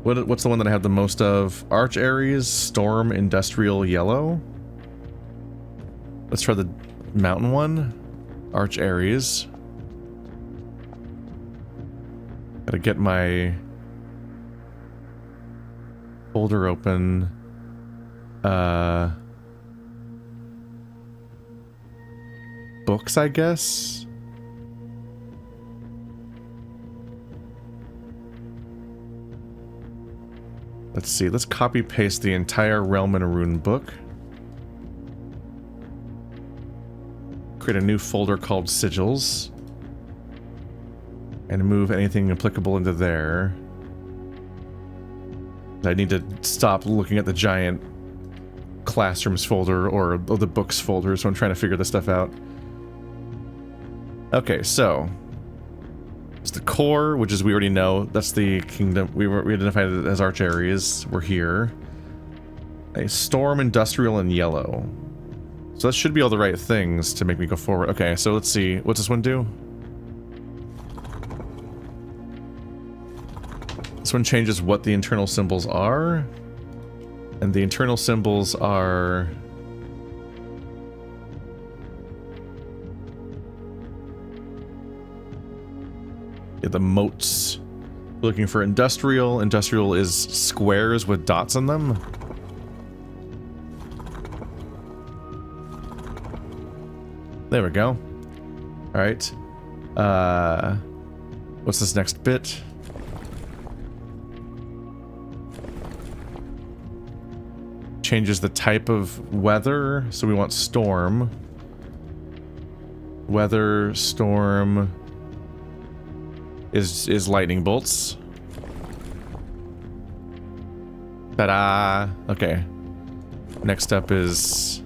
What's the one that I have the most of? Arch Aries, Storm, Industrial, Yellow. Let's try the mountain one. Arch Aries. Gotta get my folder open. Books, I guess. Let's see. Let's copy paste the entire Realm in a Rune book. Create a new folder called Sigils. And move anything applicable into there. I need to stop looking at the giant classrooms folder or the books folder, so I'm trying to figure this stuff out. Okay, so it's the core, which is we already know. That's the kingdom. We identified it as Arch Aries. We're here. A Storm, Industrial, and Yellow. So that should be all the right things to make me go forward. Okay, so let's see. What's this one do? This one changes what the internal symbols are. And the internal symbols are... yeah, the moats. Looking for industrial. Industrial is squares with dots on them. There we go. Alright. What's this next bit? Changes the type of weather. So we want storm. Weather, storm is lightning bolts. Ta-da! Okay. Next up is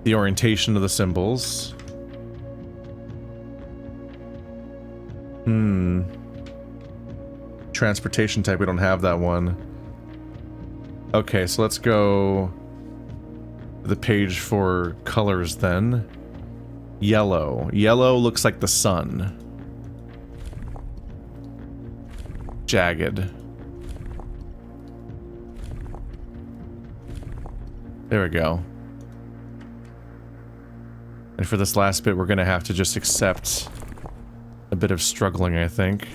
the orientation of the symbols. Transportation type, we don't have that one. Okay, so let's go to the page for colors then. Yellow. Yellow looks like the sun. Jagged. There we go. And for this last bit, we're gonna have to just accept a bit of struggling, I think.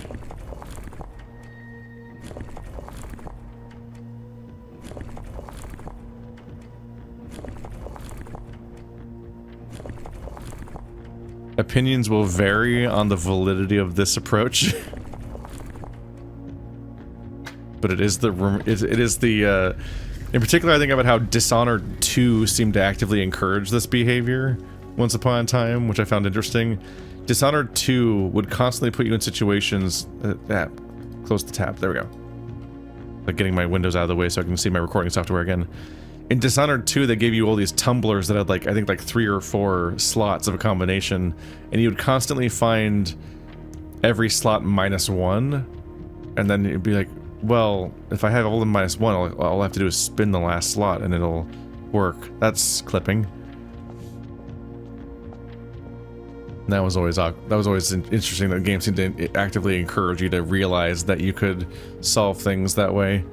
Opinions will vary on the validity of this approach. But it is the in particular, I think about how Dishonored 2 seemed to actively encourage this behavior once upon a time, which I found interesting. Dishonored 2 would constantly put you in situations close the tab. There we go. Like getting my windows out of the way so I can see my recording software again. In Dishonored 2, they gave you all these tumblers that had like, I think like 3 or 4 slots of a combination, and you would constantly find every slot -1, and then it'd be like, well, if I have all the -1, all I have to do is spin the last slot and it'll work. That's clipping. That was always interesting that the game seemed to actively encourage you to realize that you could solve things that way.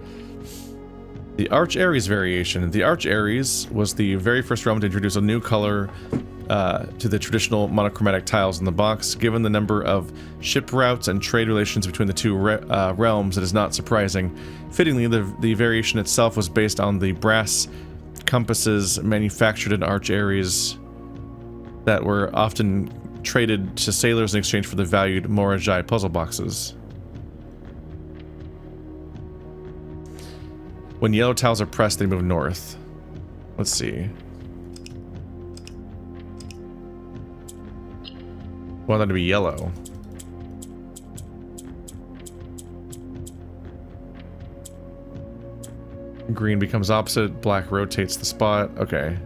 The Arch Aries variation. The Arch Aries was the very first realm to introduce a new color to the traditional monochromatic tiles in the box. Given the number of ship routes and trade relations between the two realms, it is not surprising. Fittingly, the variation itself was based on the brass compasses manufactured in Arch Aries that were often traded to sailors in exchange for the valued Morajai puzzle boxes. When yellow tiles are pressed, they move north. Let's see. I want that to be yellow. Green becomes opposite, black rotates the spot. Okay.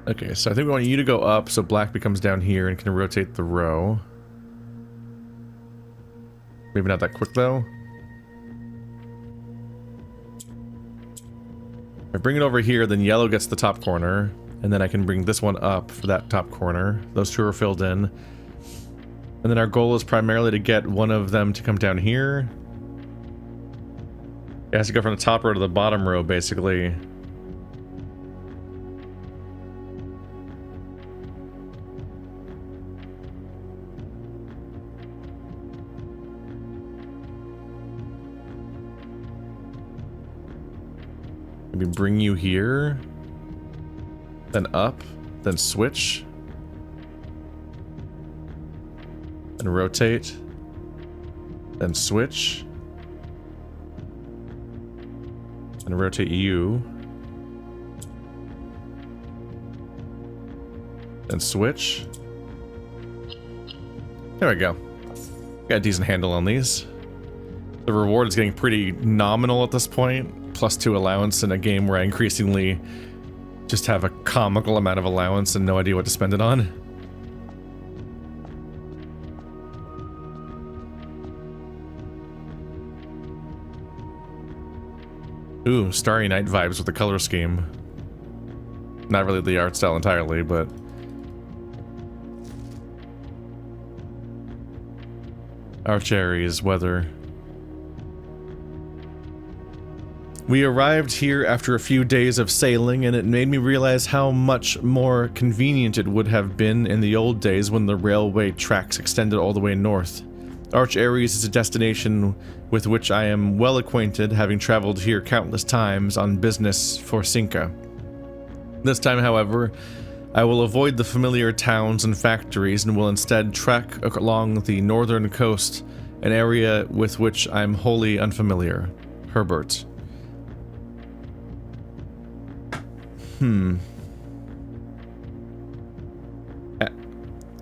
Okay, so I think we want you to go up so black becomes down here and can rotate the row. Maybe not that quick though. If I bring it over here, then yellow gets the top corner, and then I can bring this one up for that top corner. Those two are filled in. And then our goal is primarily to get one of them to come down here. It has to go from the top row to the bottom row, basically. Maybe bring you here, then up, then switch, and rotate, then switch, and rotate you, then switch. There we go. Got a decent handle on these. The reward is getting pretty nominal at this point. +2 allowance in a game where I increasingly just have a comical amount of allowance and no idea what to spend it on. Ooh, Starry Night vibes with the color scheme. Not really the art style entirely, but... Aries weather. We arrived here after a few days of sailing, and it made me realize how much more convenient it would have been in the old days when the railway tracks extended all the way north. Aries is a destination with which I am well acquainted, having traveled here countless times on business for Cinca. This time, however, I will avoid the familiar towns and factories and will instead trek along the northern coast, an area with which I am wholly unfamiliar. Herbert.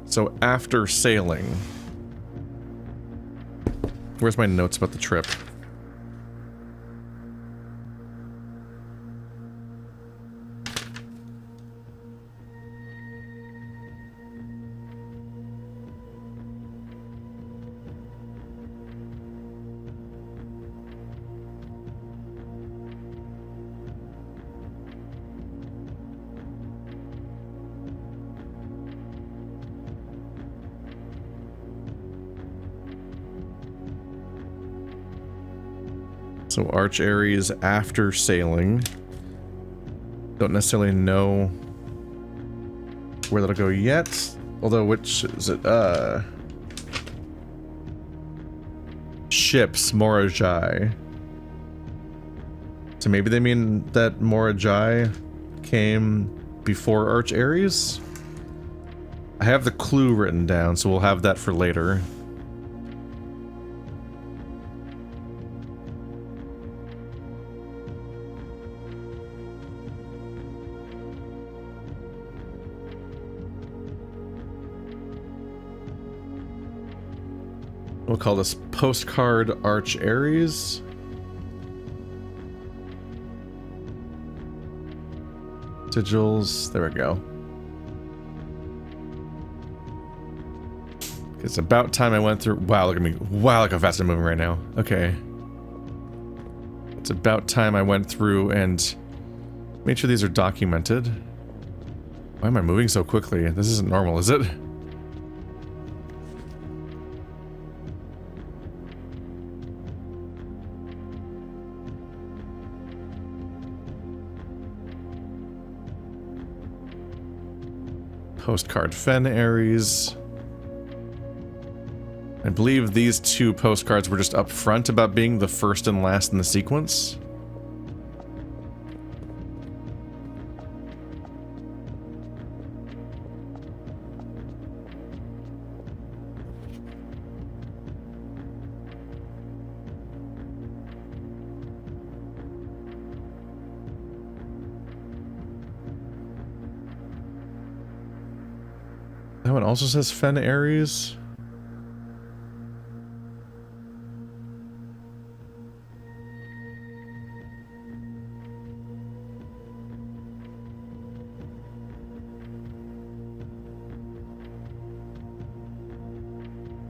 So after sailing, where's my notes about the trip? So Aries after sailing. Don't necessarily know where that'll go yet. Although, which is it? Ships, Morajai. So maybe they mean that Morajai came before Aries? I have the clue written down, so we'll have that for later. We'll call this postcard Aries. Sigils, there we go. It's about time I went through. Wow, look at me. Wow, look how fast I'm moving right now. Okay. It's about time I went through and made sure these are documented. Why am I moving so quickly? This isn't normal, is it? Postcard Aries. I believe these two postcards were just up front about being the first and last in the sequence. That one also says Aries.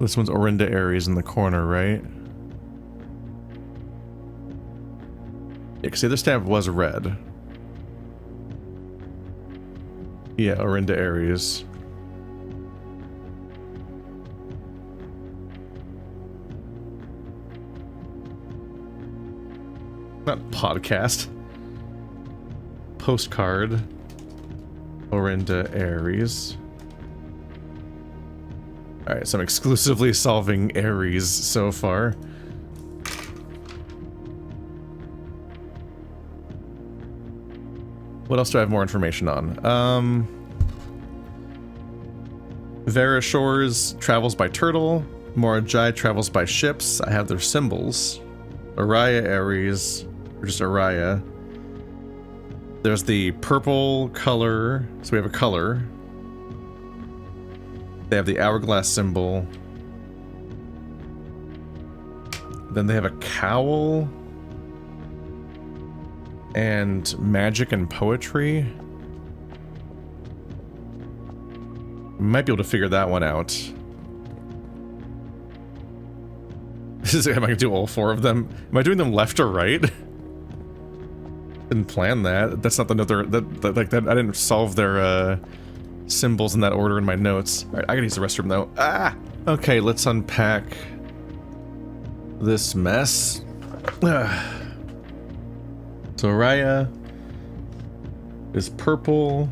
This one's Orinda Aries in the corner, right? Yeah, because the other stamp was red. Yeah, Orinda Aries. Not podcast. Postcard. Orinda Aries. Alright, so I'm exclusively solving Aries so far. What else do I have more information on? Vera Shores travels by turtle. Morajai travels by ships. I have their symbols. Aria Aries, or just Aria. There's the purple color, so we have a color. They have the hourglass symbol. Then they have a cowl. And magic and poetry. Might be able to figure that one out. Am I gonna do all four of them? Am I doing them left or right? Didn't plan that. That's not the note. That I didn't solve their symbols in that order in my notes. All right, I gotta use the restroom though. Ah. Okay, let's unpack this mess. So Aria is purple.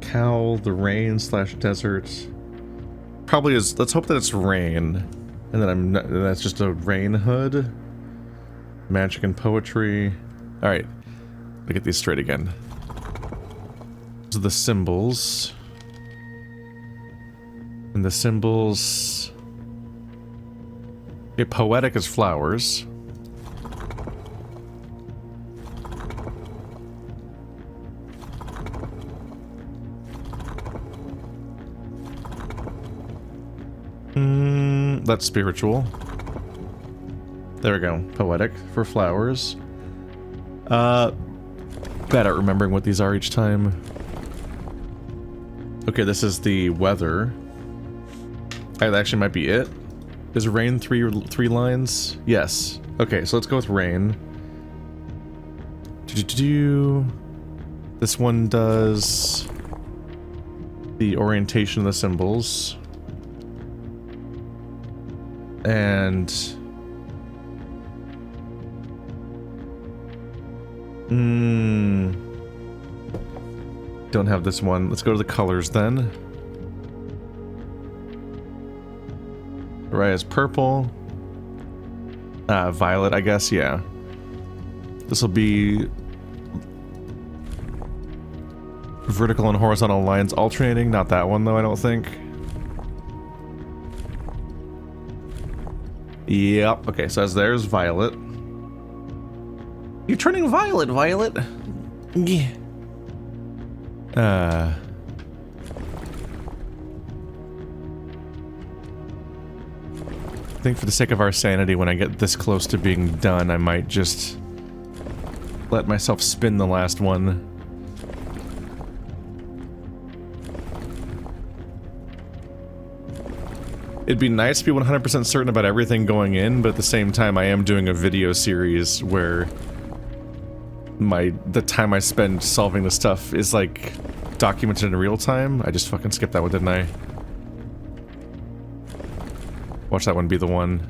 Cowl, the rain / desert. Probably is. Let's hope that it's rain, and then that's just a rain hood. Magic and poetry. All right, let me get these straight again. Those are the symbols, and the symbols. Okay, poetic is flowers. That's spiritual. There we go. Poetic for flowers. Bad at remembering what these are each time. Okay, this is the weather. That actually might be it. Is rain three lines? Yes. Okay, so let's go with rain. This one does the orientation of the symbols. And don't have this one. Let's go to the colors then. Aria's purple. Violet, I guess, yeah. This will be vertical and horizontal lines alternating. Not that one though, I don't think. Yep. Okay, so as there's Violet. You're turning violet, Violet. Yeah. I think for the sake of our sanity, when I get this close to being done, I might just let myself spin the last one. It'd be nice to be 100% certain about everything going in, but at the same time, I am doing a video series where the time I spend solving the stuff is like documented in real time. I just fucking skipped that one, didn't I? Watch that one be the one.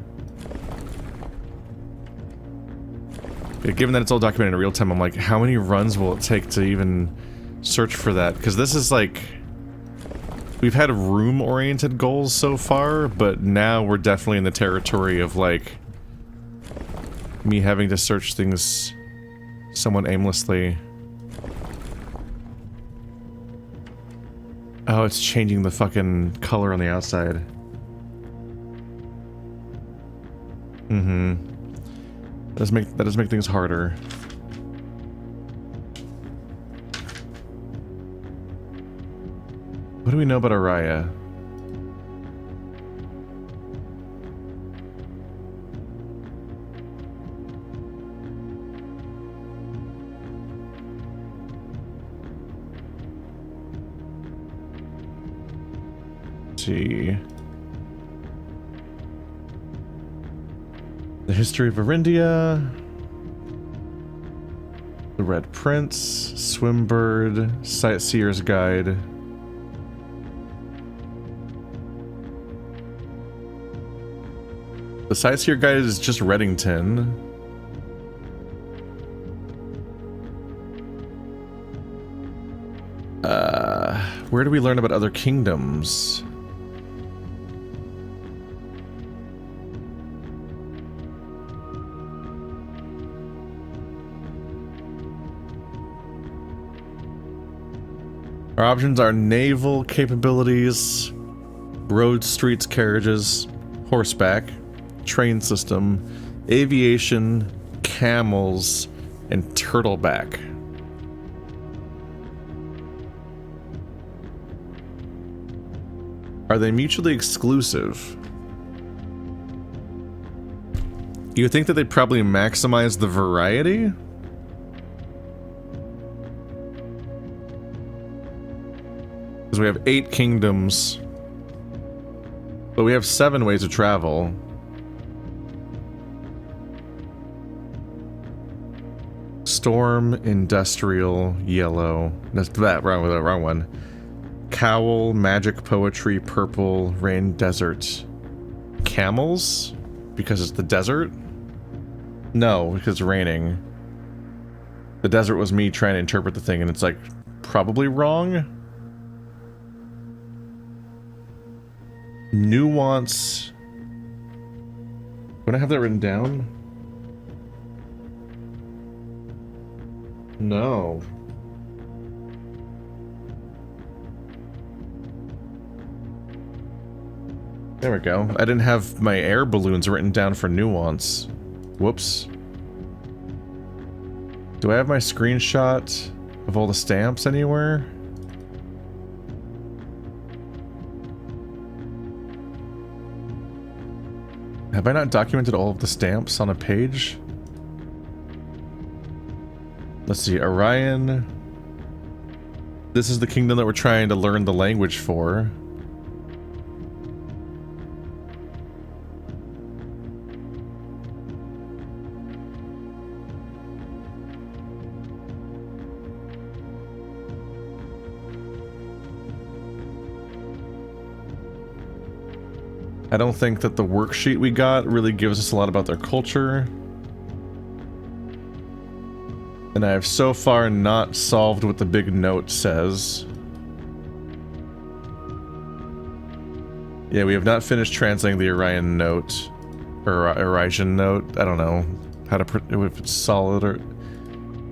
But given that it's all documented in real time, I'm like, how many runs will it take to even search for that? Because this is like... We've had room-oriented goals so far, but now we're definitely in the territory of, like, me having to search things somewhat aimlessly. Oh, it's changing the fucking color on the outside. That does make things harder. What do we know about Aria? Let's see. The History of Arindia. The Red Prince. Swimbird. Sightseer's Guide. The Sightseer Guide is just Reddington. Where do we learn about other kingdoms? Our options are naval capabilities, road, streets, carriages, horseback, train system, aviation, camels, and turtleback. Are they mutually exclusive? You would think that they'd probably maximize the variety? Because we have 8 kingdoms, but we have 7 ways to travel. Storm, industrial, yellow. That's that wrong one. Cowl, magic, poetry, purple, rain, desert. Camels? Because it's the desert? No, because it's raining. The desert was me trying to interpret the thing, and it's like probably wrong. Nuance. Would I have that written down? No. There we go. I didn't have my air balloons written down for nuance. Whoops. Do I have my screenshot of all the stamps anywhere? Have I not documented all of the stamps on a page? Let's see, Orion. This is the kingdom that we're trying to learn the language for. I don't think that the worksheet we got really gives us a lot about their culture. And I have so far not solved what the big note says. Yeah, we have not finished translating the Orion note. Or Orisian note. I don't know how to if it's solid or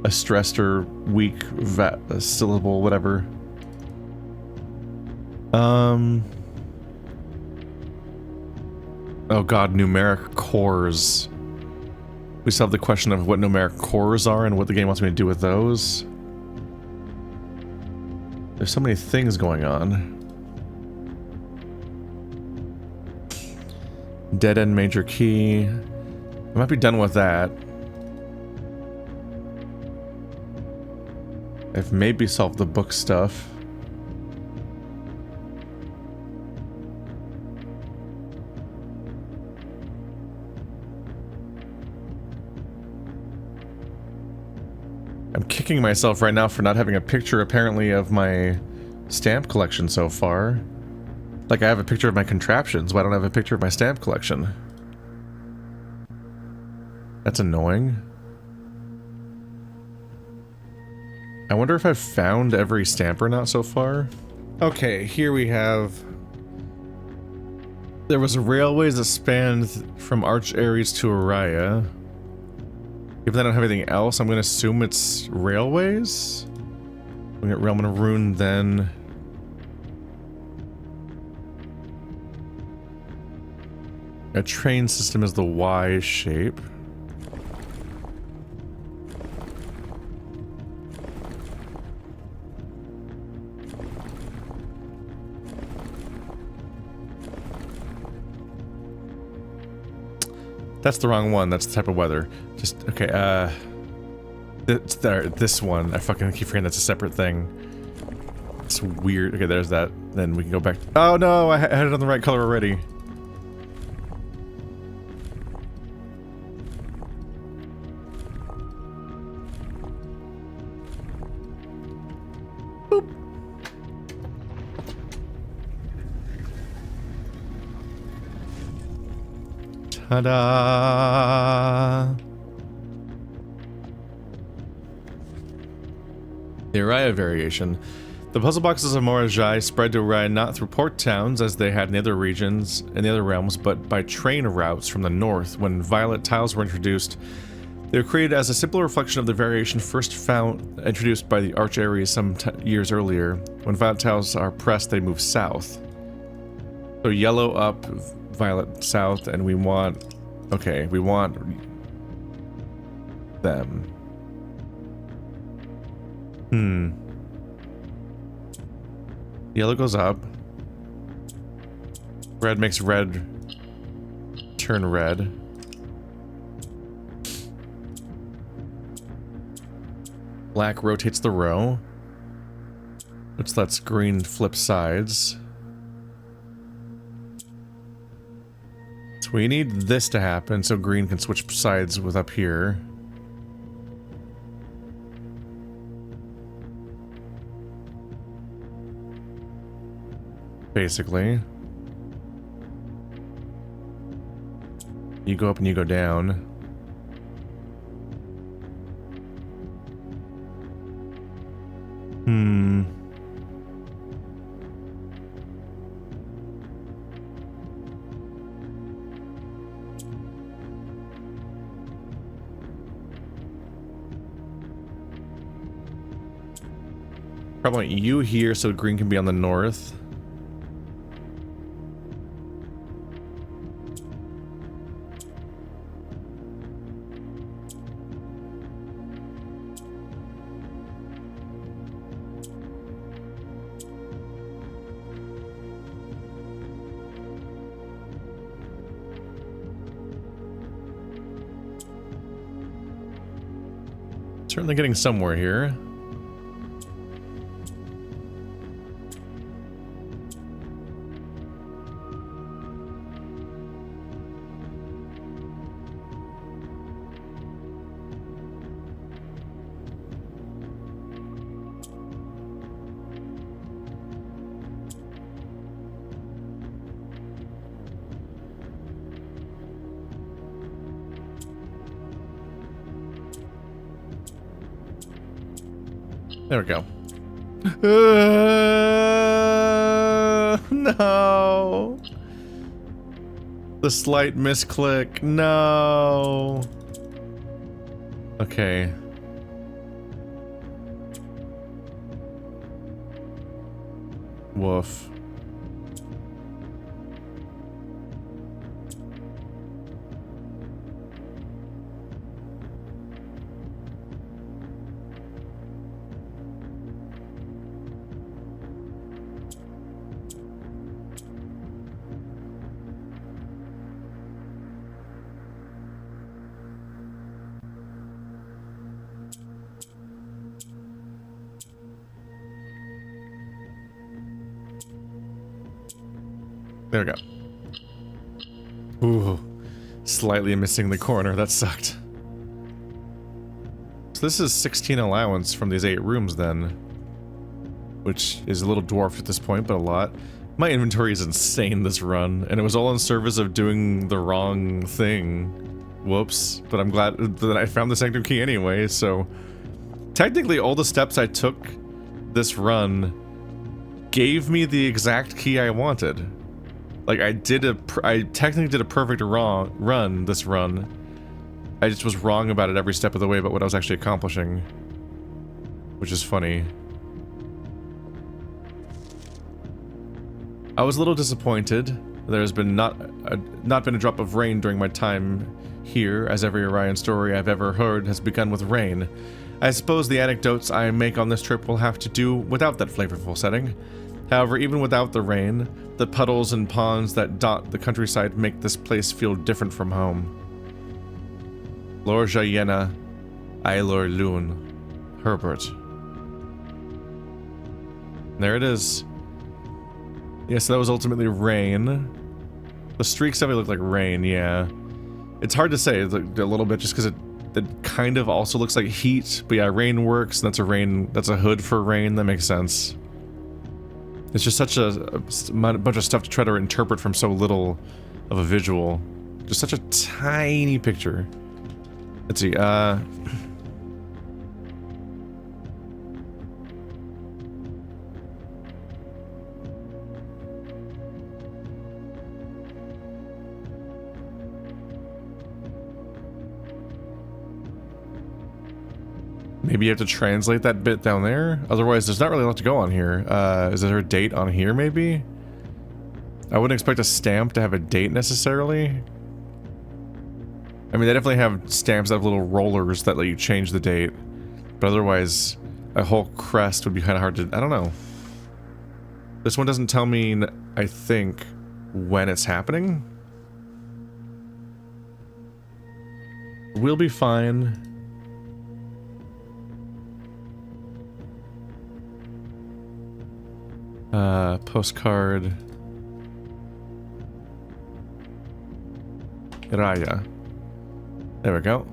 a stressed or weak a syllable, whatever. Oh god, numeric cores. We still have the question of what numeric cores are and what the game wants me to do with those. There's so many things going on. Dead end major key. I might be done with that. I've maybe solved the book stuff. I'm kicking myself right now for not having a picture, apparently, of my stamp collection so far. Like, I have a picture of my contraptions, but I don't have a picture of my stamp collection. That's annoying. I wonder if I've found every stamp or not so far. Okay, here we have... There was railways that spanned from Aries to Aria. If I don't have anything else, I'm going to assume it's railways. We get Realm and Rune then. A train system is the Y shape. That's the wrong one. That's the type of weather. Just, okay, this one. I fucking keep forgetting that's a separate thing. It's weird. Okay, there's that. Then we can go back. Oh no, I had it on the right color already. Boop. Ta-da! The Aria variation. The puzzle boxes of Morajai spread to Aria not through port towns as they had in the other regions and the other realms, but by train routes from the north. When violet tiles were introduced, they were created as a simple reflection of the variation first introduced by the Aries some years earlier. When violet tiles are pressed, they move south. So yellow up, violet south, and we want... Okay, we want them. Yellow goes up. Red makes red turn red. Black rotates the row, which lets green flip sides. So we need this to happen so green can switch sides with up here. Basically. You go up and you go down. Probably want you here so green can be on the north. Certainly getting somewhere here. There we go. No. The slight misclick. No. Okay. Woof. There we go. Ooh, slightly missing the corner. That sucked. So this is 16 allowance from these 8 rooms then, which is a little dwarfed at this point, but a lot. My inventory is insane this run, and it was all in service of doing the wrong thing. Whoops. But I'm glad that I found the sanctum key anyway, so... Technically, all the steps I took this run gave me the exact key I wanted. Like, I technically did a perfect run this run. I just was wrong about it every step of the way about what I was actually accomplishing. Which is funny. I was a little disappointed. There's been not been a drop of rain during my time here, as every Orion story I've ever heard has begun with rain. I suppose the anecdotes I make on this trip will have to do without that flavorful setting. However, even without the rain, the puddles and ponds that dot the countryside make this place feel different from home. Lor Jayena, Ailor Loon, Herbert. There it is. Yeah, so that was ultimately rain. The streaks definitely look like rain, yeah. It's hard to say, it's like a little bit, just because that kind of also looks like heat, but yeah, rain works. That's a hood for rain. That makes sense. It's just such a bunch of stuff to try to interpret from so little of a visual. Just such a tiny picture. Let's see, maybe you have to translate that bit down there. Otherwise, there's not really a lot to go on here. Is there a date on here, maybe? I wouldn't expect a stamp to have a date necessarily. I mean, they definitely have stamps that have little rollers that let you change the date. But otherwise, a whole crest would be kind of hard to... I don't know. This one doesn't tell me, I think, when it's happening. We'll be fine. Postcard. Aria. There we go.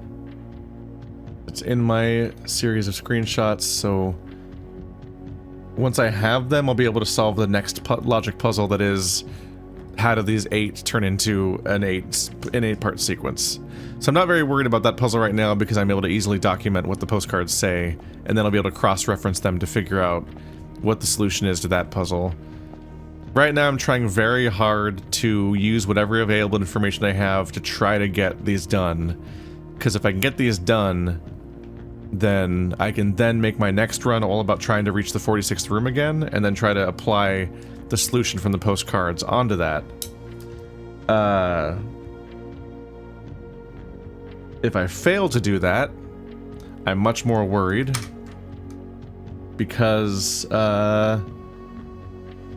It's in my series of screenshots, so once I have them, I'll be able to solve the next logic puzzle that is, how do these 8 turn into an 8-part sequence? So I'm not very worried about that puzzle right now because I'm able to easily document what the postcards say, and then I'll be able to cross-reference them to figure out what the solution is to that puzzle. Right now I'm trying very hard to use whatever available information I have to try to get these done. Because if I can get these done, then I can then make my next run all about trying to reach the 46th room again, and then try to apply the solution from the postcards onto that. If I fail to do that, I'm much more worried. Because,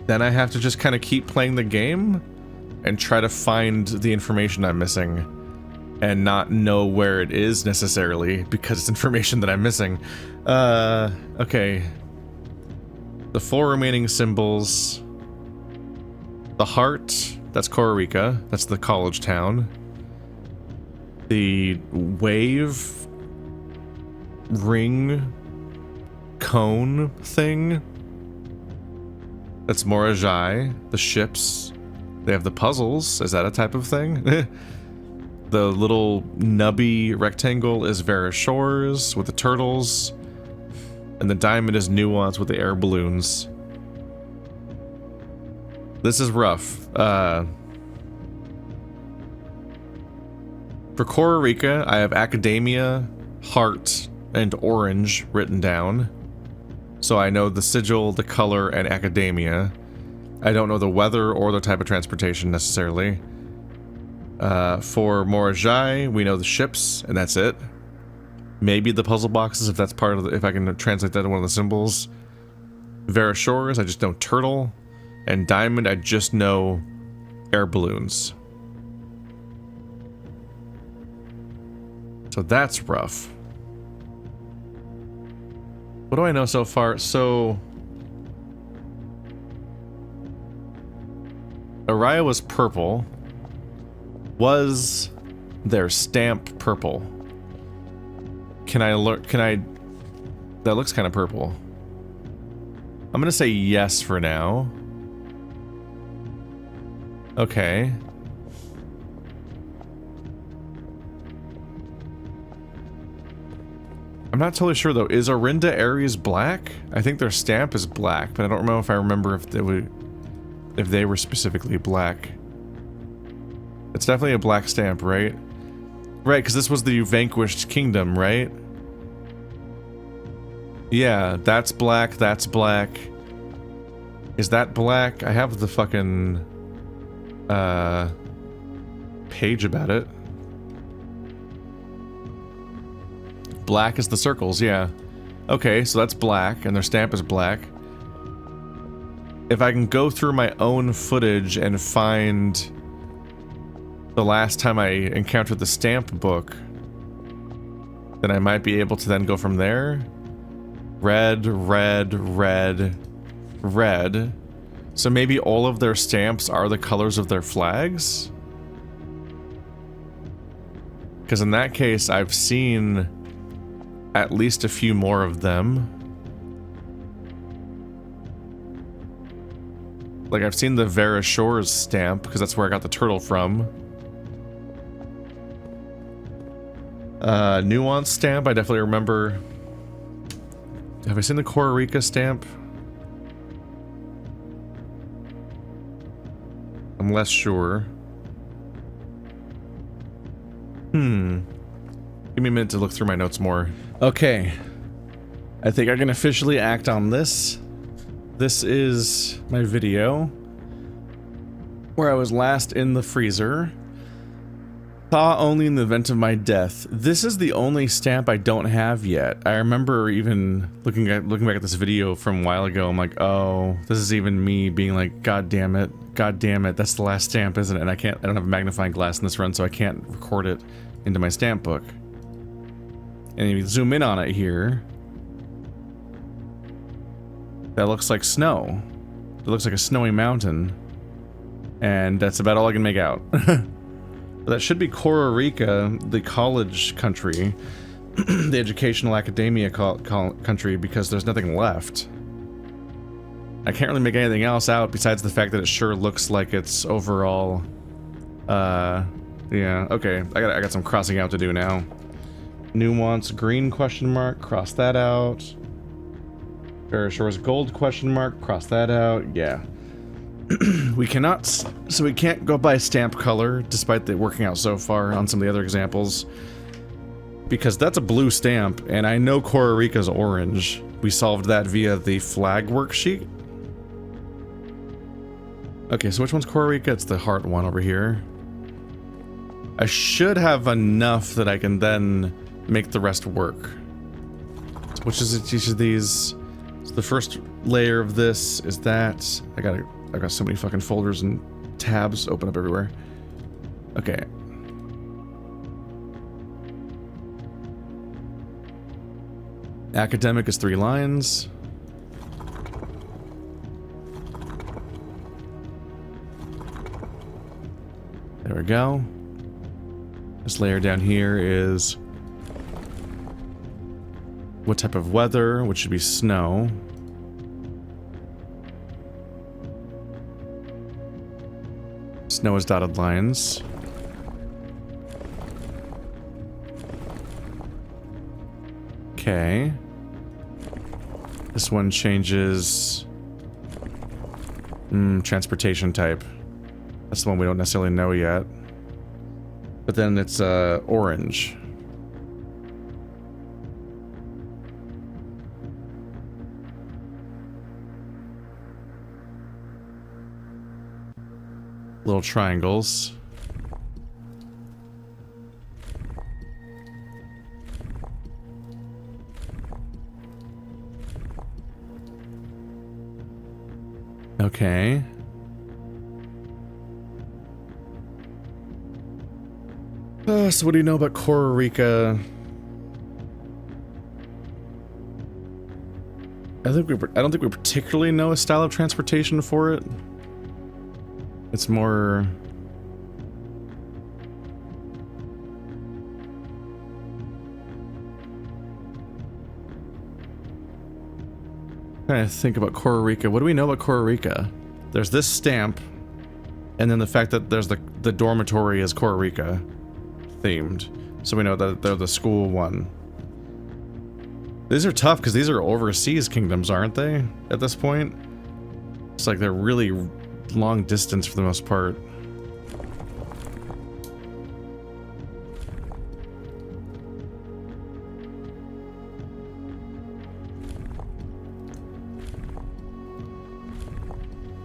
then I have to just kind of keep playing the game and try to find the information I'm missing and not know where it is necessarily because it's information that I'm missing. Okay. The 4 remaining symbols. The heart, that's Cororica. That's the college town. The wave ring cone thing. That's Morajai. The ships. They have the puzzles. Is that a type of thing? The little nubby rectangle is Vera Shores with the turtles. And the diamond is Nuance with the air balloons. This is rough. For Cororica, I have Academia, Heart, and Orange written down. So I know the sigil, the color, and Academia. I don't know the weather or the type of transportation necessarily. For Morajai, we know the ships, and that's it. Maybe the puzzle boxes, if that's part of the, if I can translate that to one of the symbols. Vera Shores, I just know turtle. And diamond, I just know air balloons. So that's rough. What do I know so far? So Aria was purple. Was their stamp purple? Can I look? Can I? That looks kind of purple. I'm gonna say yes for now. Okay. I'm not totally sure though. Is Orinda Aries black? I think their stamp is black, but I don't know if I remember if they were specifically black. It's definitely a black stamp, right? Right, because this was the vanquished kingdom, right? Yeah, that's black, that's black. Is that black? I have the fucking page about it. Black is the circles, yeah. Okay, so that's black, and their stamp is black. If I can go through my own footage and find the last time I encountered the stamp book, then I might be able to then go from there. Red, red, red, red. So maybe all of their stamps are the colors of their flags? Because in that case, I've seen at least a few more of them. Like, I've seen the Vera Shores stamp, because that's where I got the turtle from. Nuance stamp, I definitely remember. Have I seen the Cororica stamp? I'm less sure. Give me a minute to look through my notes more. Okay. I think I can officially act on this. This is my video where I was last in the freezer. Thaw only in the event of my death. This is the only stamp I don't have yet. I remember even looking back at this video from a while ago. I'm like, oh, this is even me being like, God damn it, that's the last stamp, isn't it? And I don't have a magnifying glass in this run, so I can't record it into my stamp book. And if you zoom in on it here, that looks like snow. It looks like a snowy mountain. And that's about all I can make out. That should be Cororica, the college country, the educational academia country, because there's nothing left. I can't really make anything else out besides the fact that it sure looks like it's overall, yeah, okay, I got some crossing out to do now. Nuance green question mark, cross that out. Vera Shores gold question mark, cross that out, yeah. We cannot, so we can't go by stamp color, despite it working out so far on some of the other examples. Because that's a blue stamp, and I know Cororica's orange. We solved that via the flag worksheet. Okay, so which one's Cororica? It's the heart one over here. I should have enough that I can then make the rest work. Which is each of these? So the first layer of this is that. I got so many fucking folders and tabs open up everywhere. Okay. Academic is 3 lines. There we go. This layer down here is what type of weather, which should be snow. Snow is dotted lines. Okay. This one changes transportation type. That's the one we don't necessarily know yet. But then it's orange. Little triangles. Okay. So what do you know about Cororica? I don't think we particularly know a style of transportation for it. It's more... trying to think about Cororica. What do we know about Cororica? There's this stamp, and then the fact that there's the dormitory is Cororica themed. So we know that they're the school one. These are tough because these are overseas kingdoms, aren't they? At this point? It's like they're really long distance for the most part.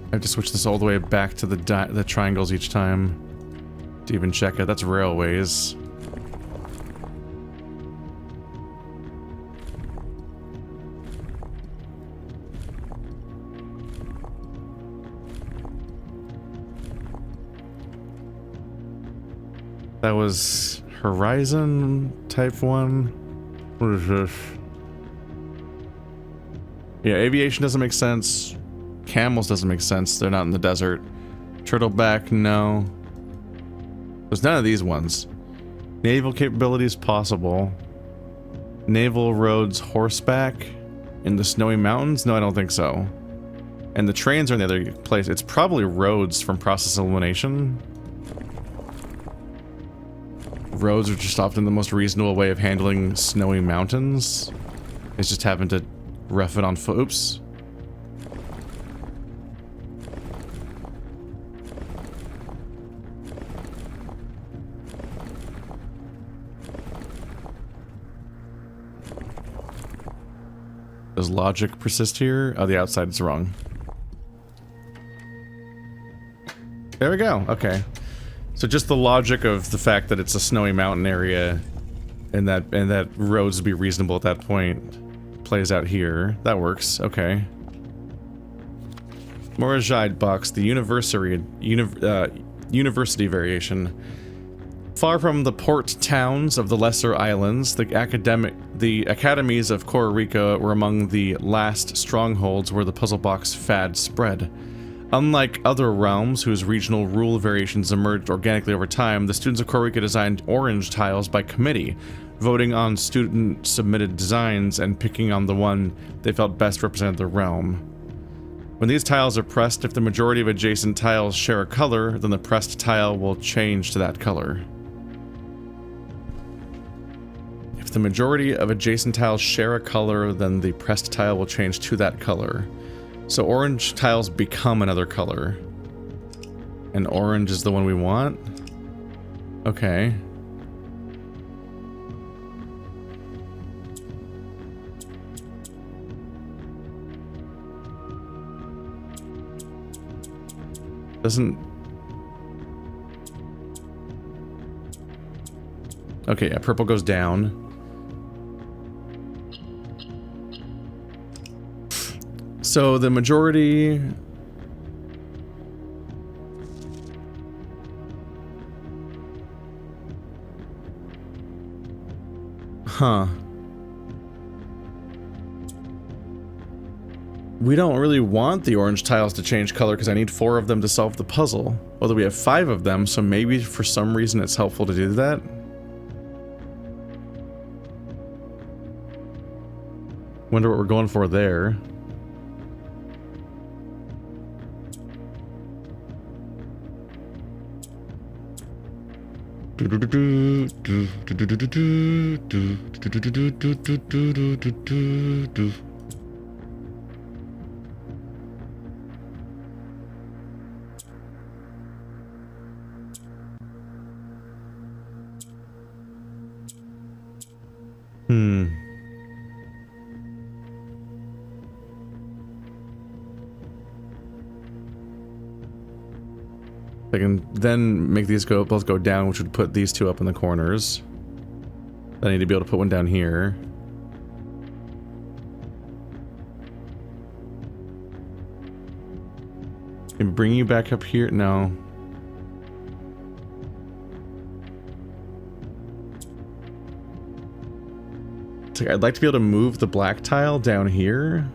I have to switch this all the way back to the triangles each time to even check it. That's railways. That was Horizon type 1. What is this? Yeah, aviation doesn't make sense. Camels doesn't make sense. They're not in the desert. Turtleback, no. There's none of these ones. Naval capabilities possible. Naval roads horseback in the snowy mountains? No, I don't think so. And the trains are in the other place. It's probably roads from process elimination. Roads are just often the most reasonable way of handling snowy mountains. It's just having to rough it on foot. Oops. Does logic persist here? Oh, the outside is wrong. There we go. Okay. So just the logic of the fact that it's a snowy mountain area and that roads would be reasonable at that point plays out here. That works. Okay. Morajide box, the university variation. Far from the port towns of the lesser islands, the academies of Cororica were among the last strongholds where the puzzle box fad spread. Unlike other realms whose regional rule variations emerged organically over time, the students of Cororica designed orange tiles by committee, voting on student-submitted designs and picking on the one they felt best represented the realm. When these tiles are pressed, if the majority of adjacent tiles share a color, then the pressed tile will change to that color. If the majority of adjacent tiles share a color, then the pressed tile will change to that color. So orange tiles become another color. And orange is the one we want? Okay. Doesn't... Okay, yeah, purple goes down. So the majority... Huh. We don't really want the orange tiles to change color because I need 4 of them to solve the puzzle. Although we have 5 of them, so maybe for some reason it's helpful to do that. Wonder what we're going for there. I can then make these both go down, which would put these 2 up in the corners. I need to be able to put one down here. Can bring you back up here? No. So I'd like to be able to move the black tile down here.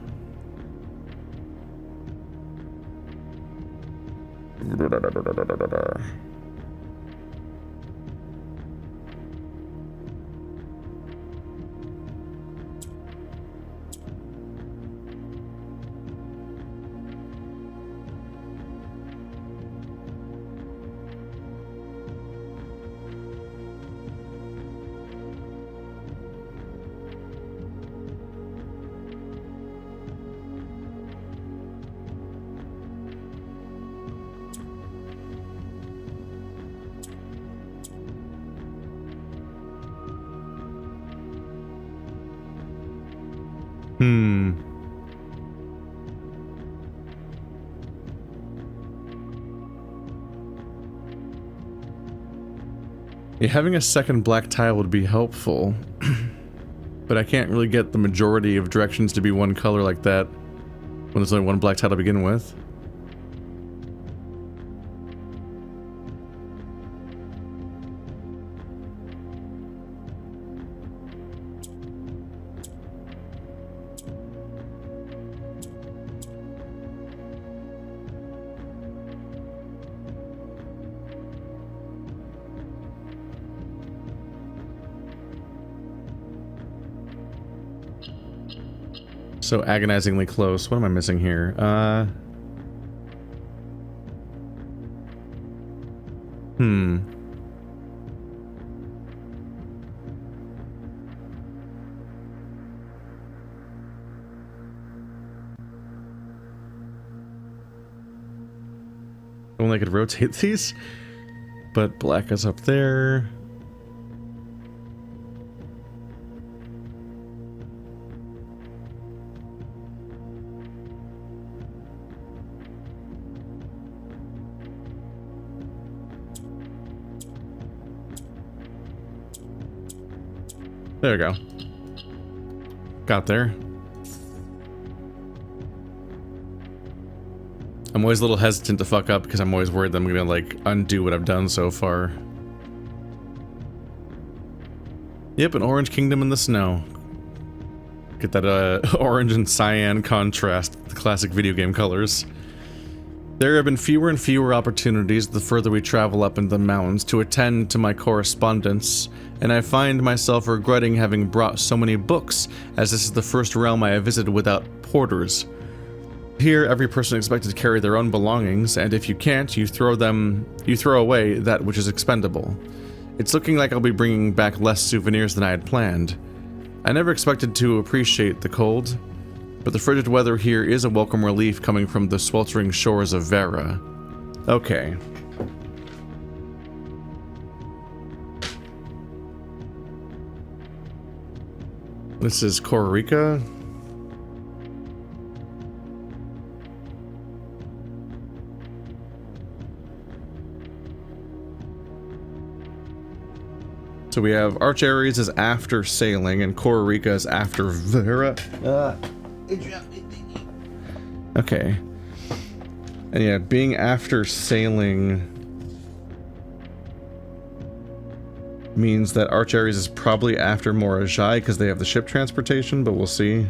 Yeah, having a second black tile would be helpful, but I can't really get the majority of directions to be one color like that when there's only one black tile to begin with. So agonizingly close. What am I missing here? Only I could rotate these, but black is up there. There we go. Got there. I'm always a little hesitant to fuck up because I'm always worried that I'm gonna like undo what I've done so far. Yep, an orange kingdom in the snow. Get that orange and cyan contrast, the classic video game colors. There have been fewer and fewer opportunities the further we travel up into the mountains to attend to my correspondence, and I find myself regretting having brought so many books, as this is the first realm I have visited without porters. Here, every person is expected to carry their own belongings, and if you can't, you throw away that which is expendable. It's looking like I'll be bringing back less souvenirs than I had planned. I never expected to appreciate the cold, but the frigid weather here is a welcome relief coming from the sweltering shores of Vera. Okay. This is Cororica. So we have Aries is after sailing, and Cororica is after Vera. Okay. And yeah, being after sailing means that Aries is probably after Morajai because they have the ship transportation, but we'll see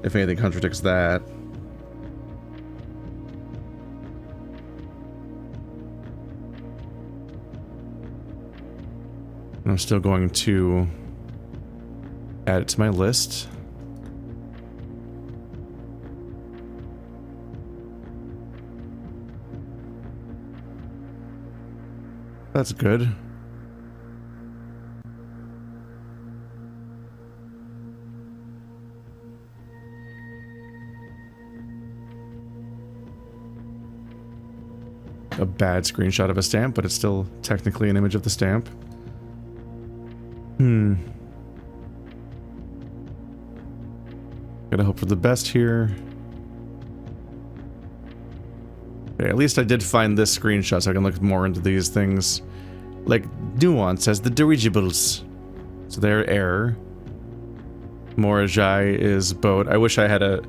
if anything contradicts that. I'm still going to add it to my list. That's good. A bad screenshot of a stamp, but it's still technically an image of the stamp. Gotta hope for the best here. Okay, at least I did find this screenshot so I can look more into these things. Like, nuance as the dirigibles. So they're air. Morajai is boat. I wish I had a...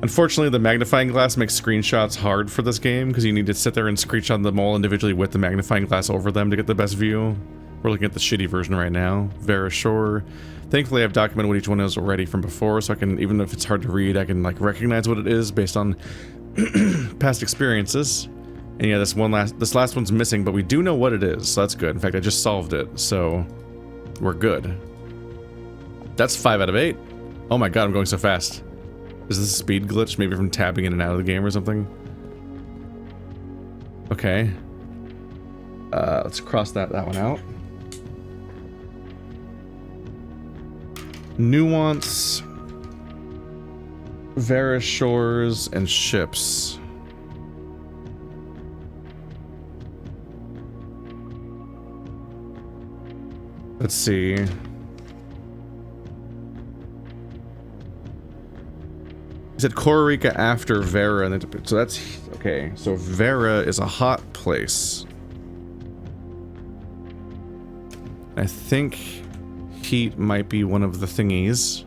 Unfortunately, the magnifying glass makes screenshots hard for this game because you need to sit there and screenshot them all individually with the magnifying glass over them to get the best view. We're looking at the shitty version right now. Vera Shore. Thankfully, I've documented what each one is already from before, so I can, even if it's hard to read, I can like recognize what it is based on past experiences. And yeah, this last one's missing, but we do know what it is, so that's good. In fact, I just solved it, so we're good. That's 5 out of 8. Oh my god, I'm going so fast. Is this a speed glitch? Maybe from tabbing in and out of the game or something? Okay. Let's cross that one out. Nuance, Vera Shores, and ships. Let's see. He said Cororica after Vera, and then, so that's okay. So Vera is a hot place. I think heat might be one of the thingies.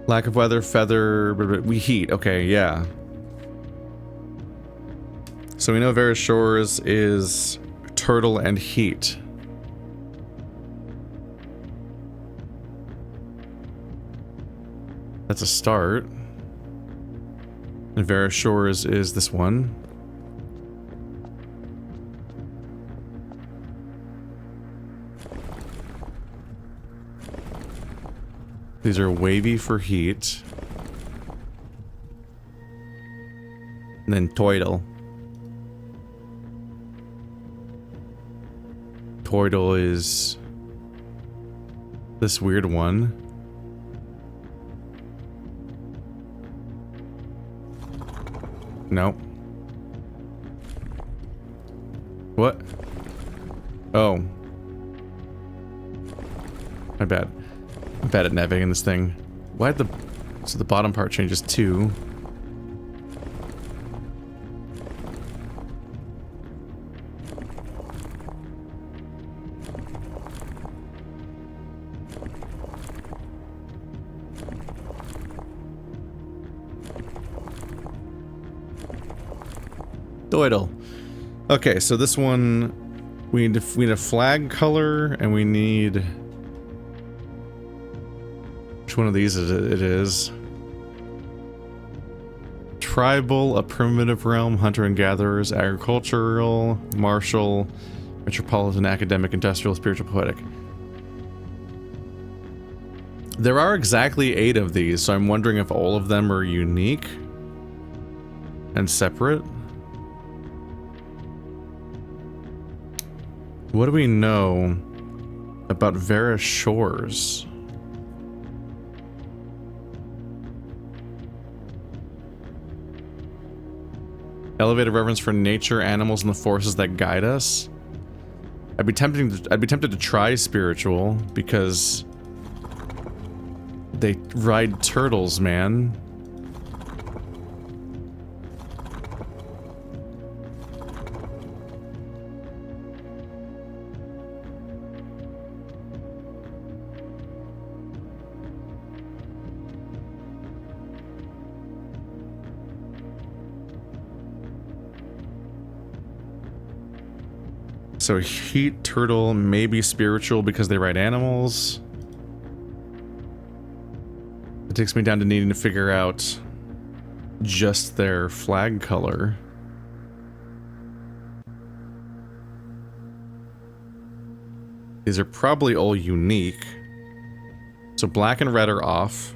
Lack of weather, feather, we heat. Okay, yeah. So we know Vera Shores is turtle and heat. That's a start. And Vera Shores is this one. These are wavy for heat. And then Toidle. Toidle is this weird one. Nope. What? Oh. My bad. I'm bad at navigating this thing. Why the... So the bottom part changes too. Doidle. Okay, so this one we need a flag color, and we need which one of these is it is? Tribal, a primitive realm, hunter and gatherers, agricultural, martial, metropolitan, academic, industrial, spiritual, poetic. There are exactly 8 of these, so I'm wondering if all of them are unique and separate. What do we know about Vera Shores? Elevated reverence for nature, animals, and the forces that guide us. I'd be tempted to try spiritual because they ride turtles, man. So heat, turtle, maybe spiritual because they ride animals. It takes me down to needing to figure out just their flag color. These are probably all unique. So black and red are off.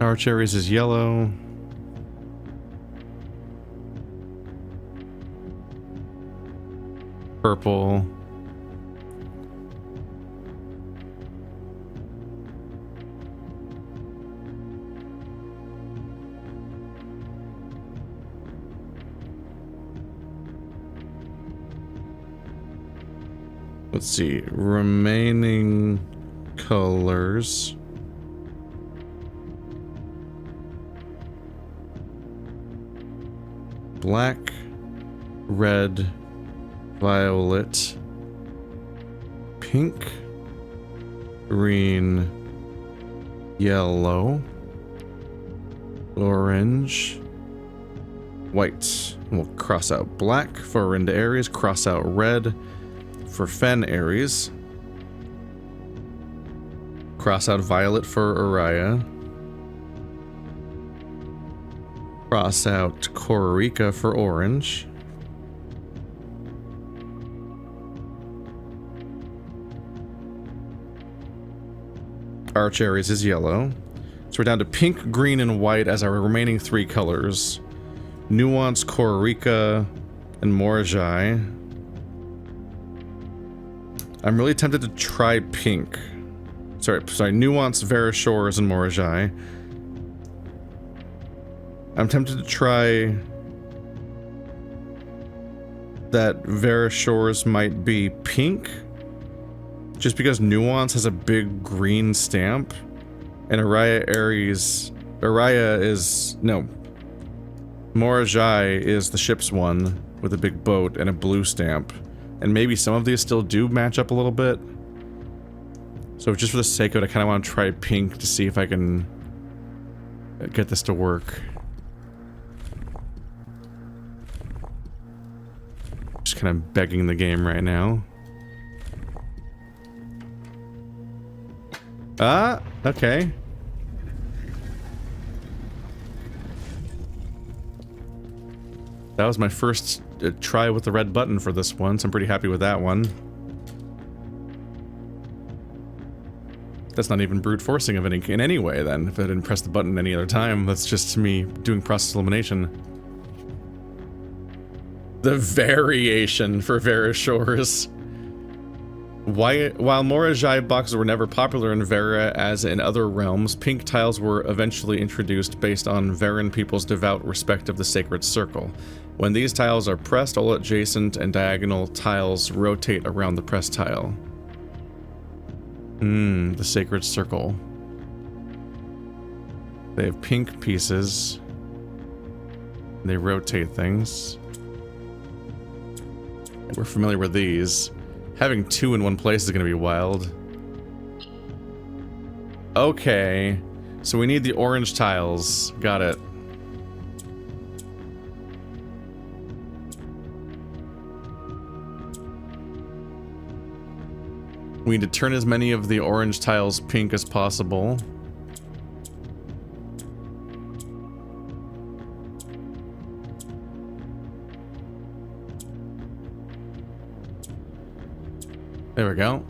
Arch Aries is yellow. Purple. Let's see, remaining colors. Black, red, violet, pink, green, yellow, orange, white. We'll cross out black for into Aries, cross out red for Fen Aries, cross out violet for Aria, cross out Cororica for orange, Arch Aries is yellow. So we're down to pink, green, and white as our remaining 3 colors. Nuance, Cororica, and Morajai. I'm really tempted to try pink. Sorry, Nuance, Vera Shores, and Morajai. I'm tempted to try that Vera Shores might be pink, just because Nuance has a big green stamp, and Aria is, no, Morajai is the ship's one with a big boat and a blue stamp, and maybe some of these still do match up a little bit. So just for the sake of it, I kind of want to try pink to see if I can get this to work. Just kind of begging the game right now. Ah, okay. That was my first try with the red button for this one, so I'm pretty happy with that one. That's not even brute forcing of any in any way then, if I didn't press the button any other time. That's just me doing process elimination. The variation for Vera Shores. While Morajai boxes were never popular in Vera as in other realms, pink tiles were eventually introduced based on Veran people's devout respect of the sacred circle. When these tiles are pressed, all adjacent and diagonal tiles rotate around the pressed tile. The sacred circle. They have pink pieces. They rotate things. We're familiar with these. Having two in one place is going to be wild. Okay. So we need the orange tiles. Got it. We need to turn as many of the orange tiles pink as possible. There we go.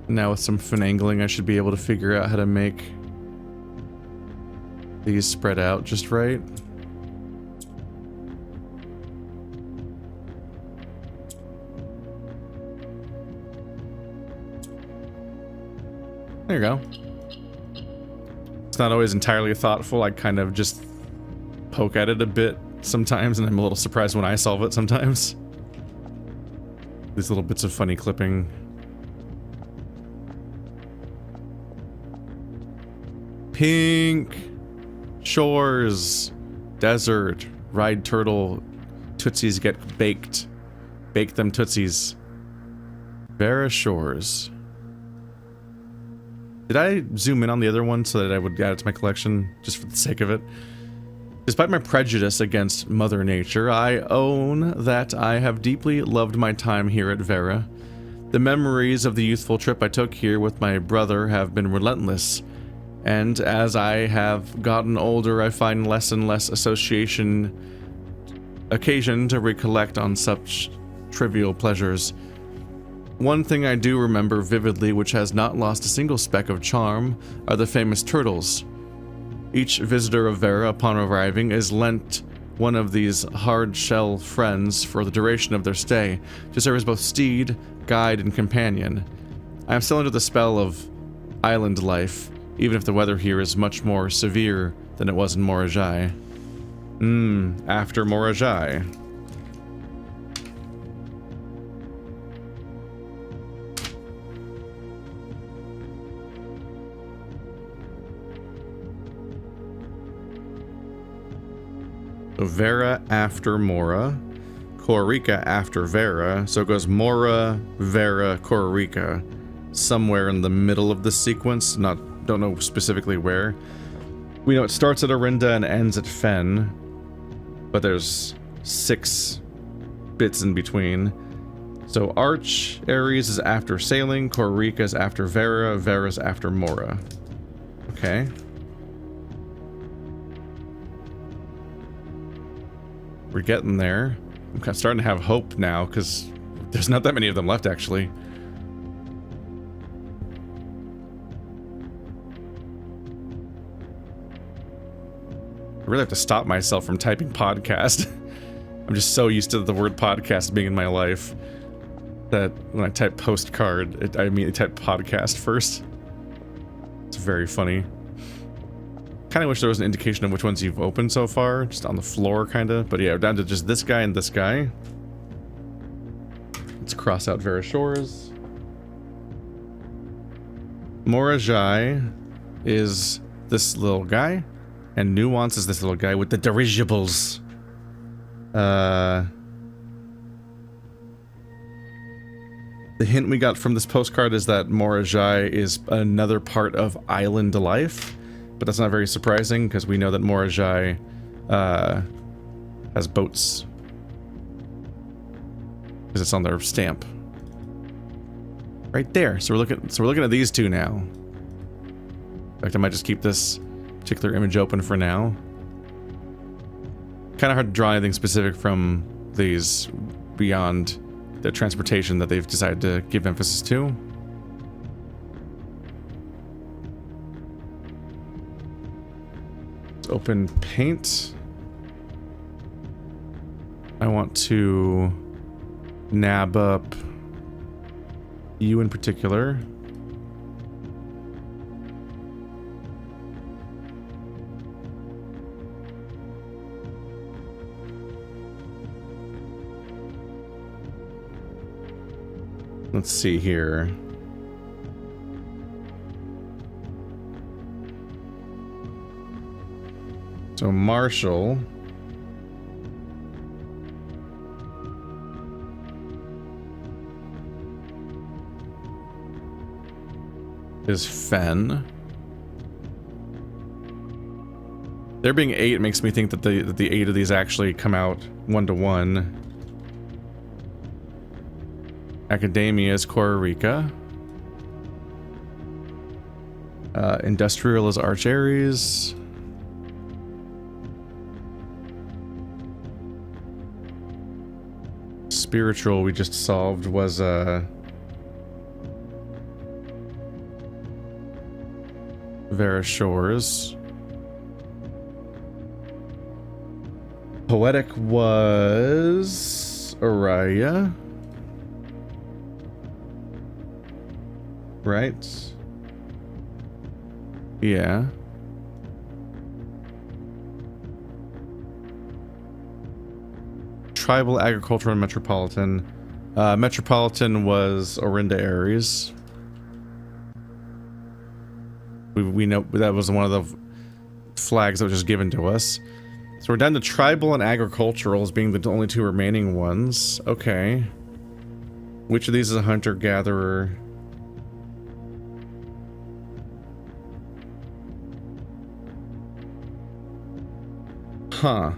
Now with some finagling, I should be able to figure out how to make these spread out just right. There you go. It's not always entirely thoughtful. I kind of just poke at it a bit sometimes, and I'm a little surprised when I solve it sometimes. These little bits of funny clipping. Pink shores, desert, ride turtle, tootsies get baked. Bake them tootsies. Vera Shores. Did I zoom in on the other one so that I would add it to my collection, just for the sake of it? Despite my prejudice against Mother Nature, I own that I have deeply loved my time here at Vera. The memories of the youthful trip I took here with my brother have been relentless, and as I have gotten older, I find less and less occasion to recollect on such trivial pleasures. One thing I do remember vividly, which has not lost a single speck of charm, are the famous turtles. Each visitor of Vera, upon arriving, is lent one of these hard-shell friends for the duration of their stay, to serve as both steed, guide, and companion. I am still under the spell of island life, even if the weather here is much more severe than it was in Morajai. After Morajai. So Vera after Mora, Cororica after Vera, so it goes Mora, Vera, Cororica, somewhere in the middle of the sequence, don't know specifically where. We know it starts at Orinda and ends at Fen, but there's 6 bits in between. So Arch, Aries is after Sailing, Cororica is after Vera, Vera's after Mora. Okay. We're getting there. I'm kind of starting to have hope now, because there's not that many of them left, actually. I really have to stop myself from typing podcast. I'm just so used to the word podcast being in my life that when I type postcard, I immediately type podcast first. It's very funny. Kind of wish there was an indication of which ones you've opened so far, just on the floor, kind of. But yeah, we're down to just this guy and this guy. Let's cross out Vera Shores. Morajai is this little guy, and Nuance is this little guy with the dirigibles. The hint we got from this postcard is that Morajai is another part of island life. But that's not very surprising, because we know that Morajai has boats. Because it's on their stamp. Right there. So we're looking at these two now. In fact, I might just keep this particular image open for now. Kind of hard to draw anything specific from these beyond the transportation that they've decided to give emphasis to. Let's open paint. I want to nab up you in particular. Let's see here. So Marshall is Fen. There being 8 makes me think that the 8 of these actually come out 1-to-1. Academia is Cororica. Industrial is Aries. Spiritual we just solved was Vera Shores. Poetic was Aria. Right? Yeah. Tribal, agricultural, and metropolitan. Metropolitan was Orinda Aries. We know that was one of the flags that was just given to us. So we're down to tribal and agricultural as being the only 2 remaining ones. Okay. Which of these is a hunter-gatherer? Huh.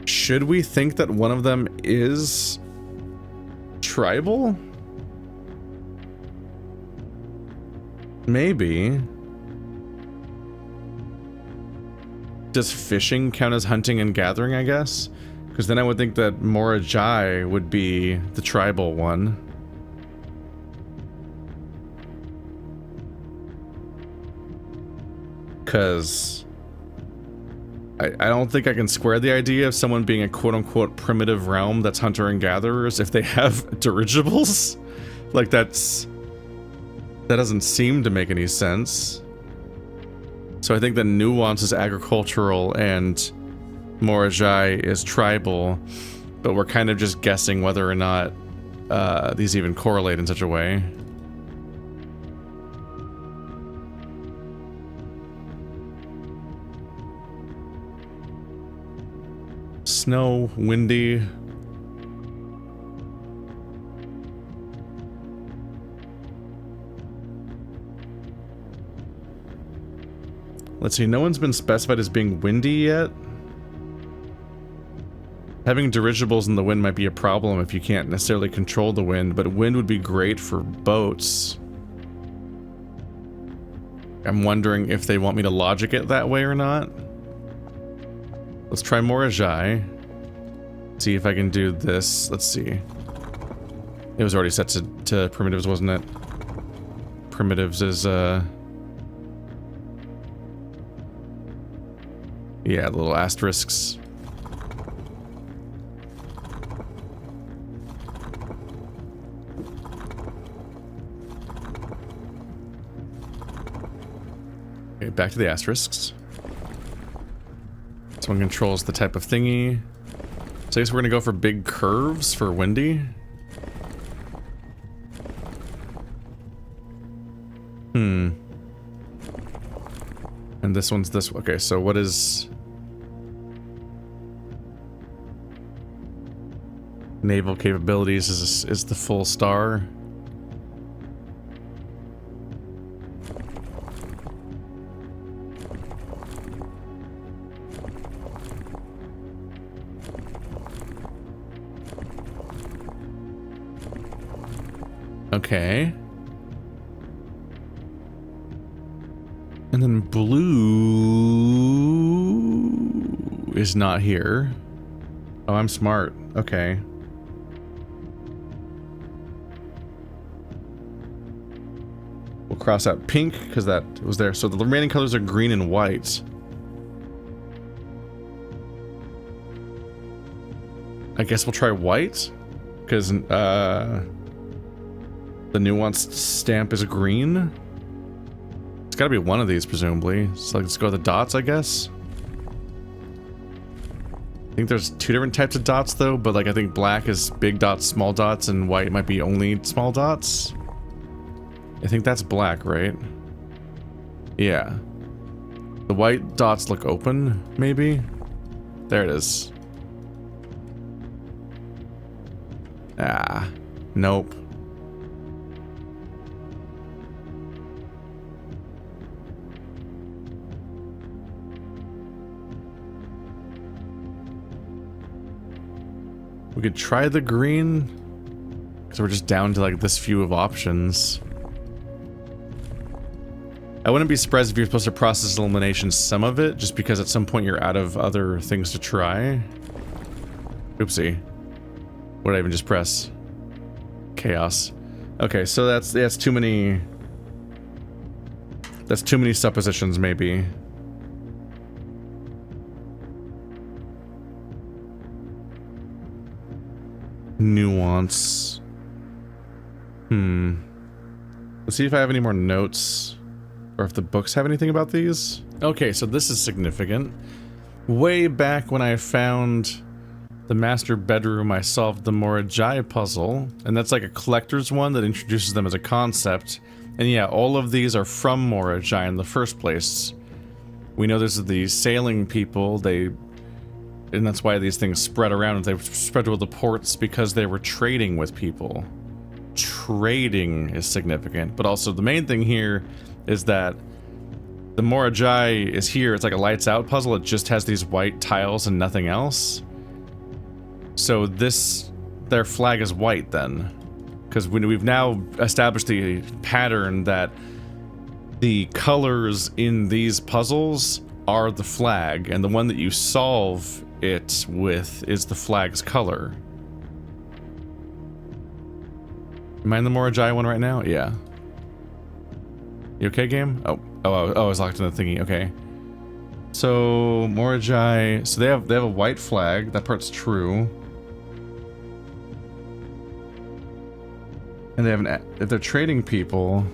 Should we think that one of them is tribal? Maybe. Does fishing count as hunting and gathering, I guess? Because then I would think that Morajai would be the tribal one. Because I don't think I can square the idea of someone being a quote-unquote primitive realm that's hunter and gatherers if they have dirigibles. Like that doesn't seem to make any sense. So I think the nuance is agricultural and Morajai is tribal, but we're kind of just guessing whether or not these even correlate in such a way. Snow, windy. Let's see, no one's been specified as being windy yet. Having dirigibles in the wind might be a problem if you can't necessarily control the wind, but wind would be great for boats. I'm wondering if they want me to logic it that way or not. Let's try Morajai. See if I can do this. Let's see. It was already set to primitives, wasn't it? Primitives is, yeah, the little asterisks. Okay, back to the asterisks. This one controls the type of thingy. So I guess we're gonna go for big curves for windy. And this one's this. Okay, so what is naval capabilities is the full star. Okay. And then blue is not here. Oh, I'm smart. Okay. We'll cross out pink because that was there. So the remaining colors are green and white. I guess we'll try white because the nuanced stamp is green. It's got to be one of these, presumably. So let's go with the dots, I guess. I think there's two different types of dots, though, but like I think black is big dots, small dots, and white might be only small dots. I think that's black, right? Yeah. The white dots look open, maybe? There it is. Ah, nope. We could try the green, because we're just down to like this few of options. I wouldn't be surprised if you're supposed to process elimination some of it, just because at some point you're out of other things to try. Oopsie. What did I even just press? Chaos. Okay, so that's too many. That's too many suppositions, maybe. Nuance. Let's see if I have any more notes. Or if the books have anything about these. Okay, so this is significant. Way back when I found the master bedroom, I solved the Morajai puzzle. And that's like a collector's one that introduces them as a concept. And yeah, all of these are from Morajai in the first place. We know there's the sailing people, and that's why these things spread around, and they spread to the ports because they were trading with people. Trading is significant, but also the main thing here is that the Morajai is here. It's like a lights out puzzle. It just has these white tiles and nothing else. So their flag is white then. Because we've now established the pattern that the colors in these puzzles are the flag, and the one that you solve it with is the flag's color. Am I in the Morajai one right now? Yeah. You okay, game? Oh, I was locked in the thingy. Okay. So Morajai. So they have a white flag. That part's true. And they have if they're trading people.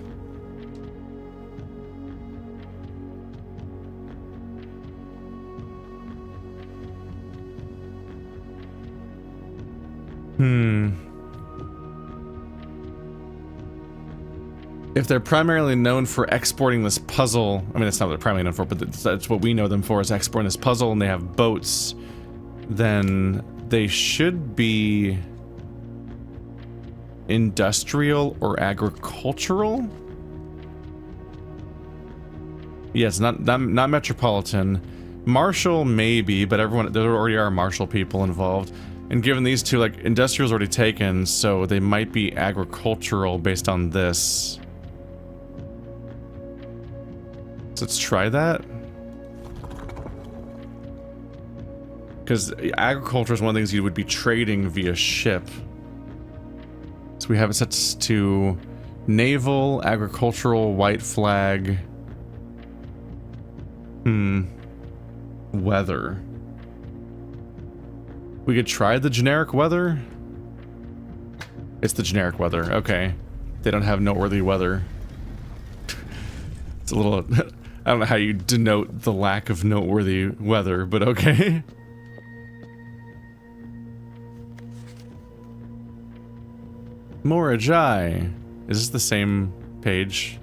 If they're primarily known for exporting this puzzle, I mean, that's not what they're primarily known for, but that's what we know them for, is exporting this puzzle, and they have boats, then they should be industrial or agricultural? Yes, not metropolitan. Martial, maybe, but there already are martial people involved. And given these two, like, industrial's already taken, so they might be agricultural based on this. So let's try that. Because agriculture is one of the things you would be trading via ship. So we have it set to naval, agricultural, white flag. Weather. We could try the generic weather. It's the generic weather. Okay. They don't have noteworthy weather. It's a little... I don't know how you denote the lack of noteworthy weather, but okay. Morajai. Is this the same page?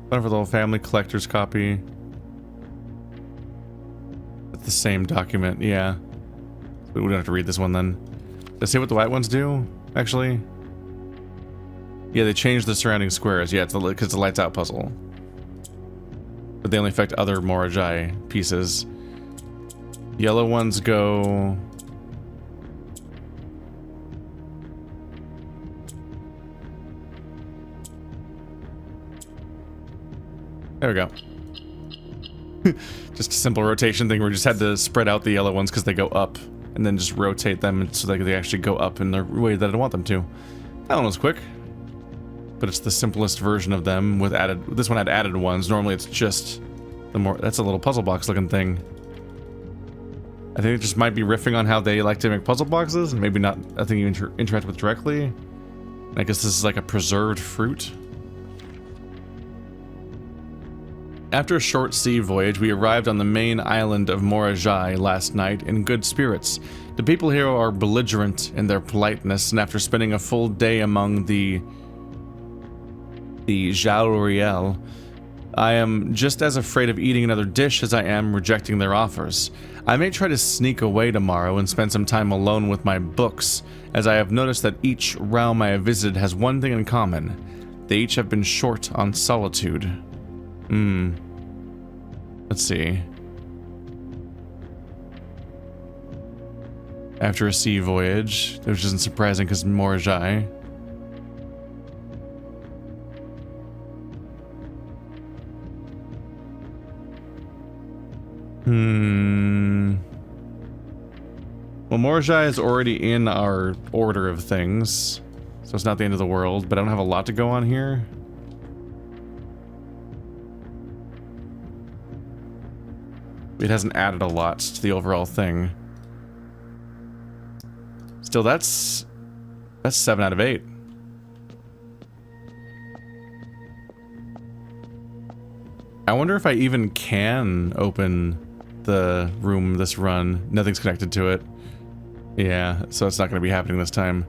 One for the little family collector's copy. It's the same document, yeah. We don't have to read this one then. Let's see what the white ones do, actually. Yeah, they changed the surrounding squares. Yeah, it's because it's a lights out puzzle. But they only affect other Morajai pieces. Yellow ones go... There we go. Just a simple rotation thing where we just had to spread out the yellow ones because they go up, and then just rotate them so that they actually go up in the way that I want them to. That one was quick, but it's the simplest version of them with added. This one had added ones. Normally it's just the more. That's a little puzzle box looking thing. I think it just might be riffing on how they like to make puzzle boxes, and maybe not a thing you interact with directly. And I guess this is like a preserved fruit. After a short sea voyage, we arrived on the main island of Morajai last night in good spirits. The people here are belligerent in their politeness, and after spending a full day among the genre-defying, I am just as afraid of eating another dish as I am rejecting their offers. I may try to sneak away tomorrow and spend some time alone with my books, as I have noticed that each realm I have visited has one thing in common. They each have been short on solitude. Let's see. After a sea voyage, which isn't surprising because Morajai. Well, Morajai is already in our order of things, so it's not the end of the world, but I don't have a lot to go on here. It hasn't added a lot to the overall thing. Still, that's 7 out of 8. I wonder if I even can open the room this run. Nothing's connected to it. Yeah, so it's not going to be happening this time.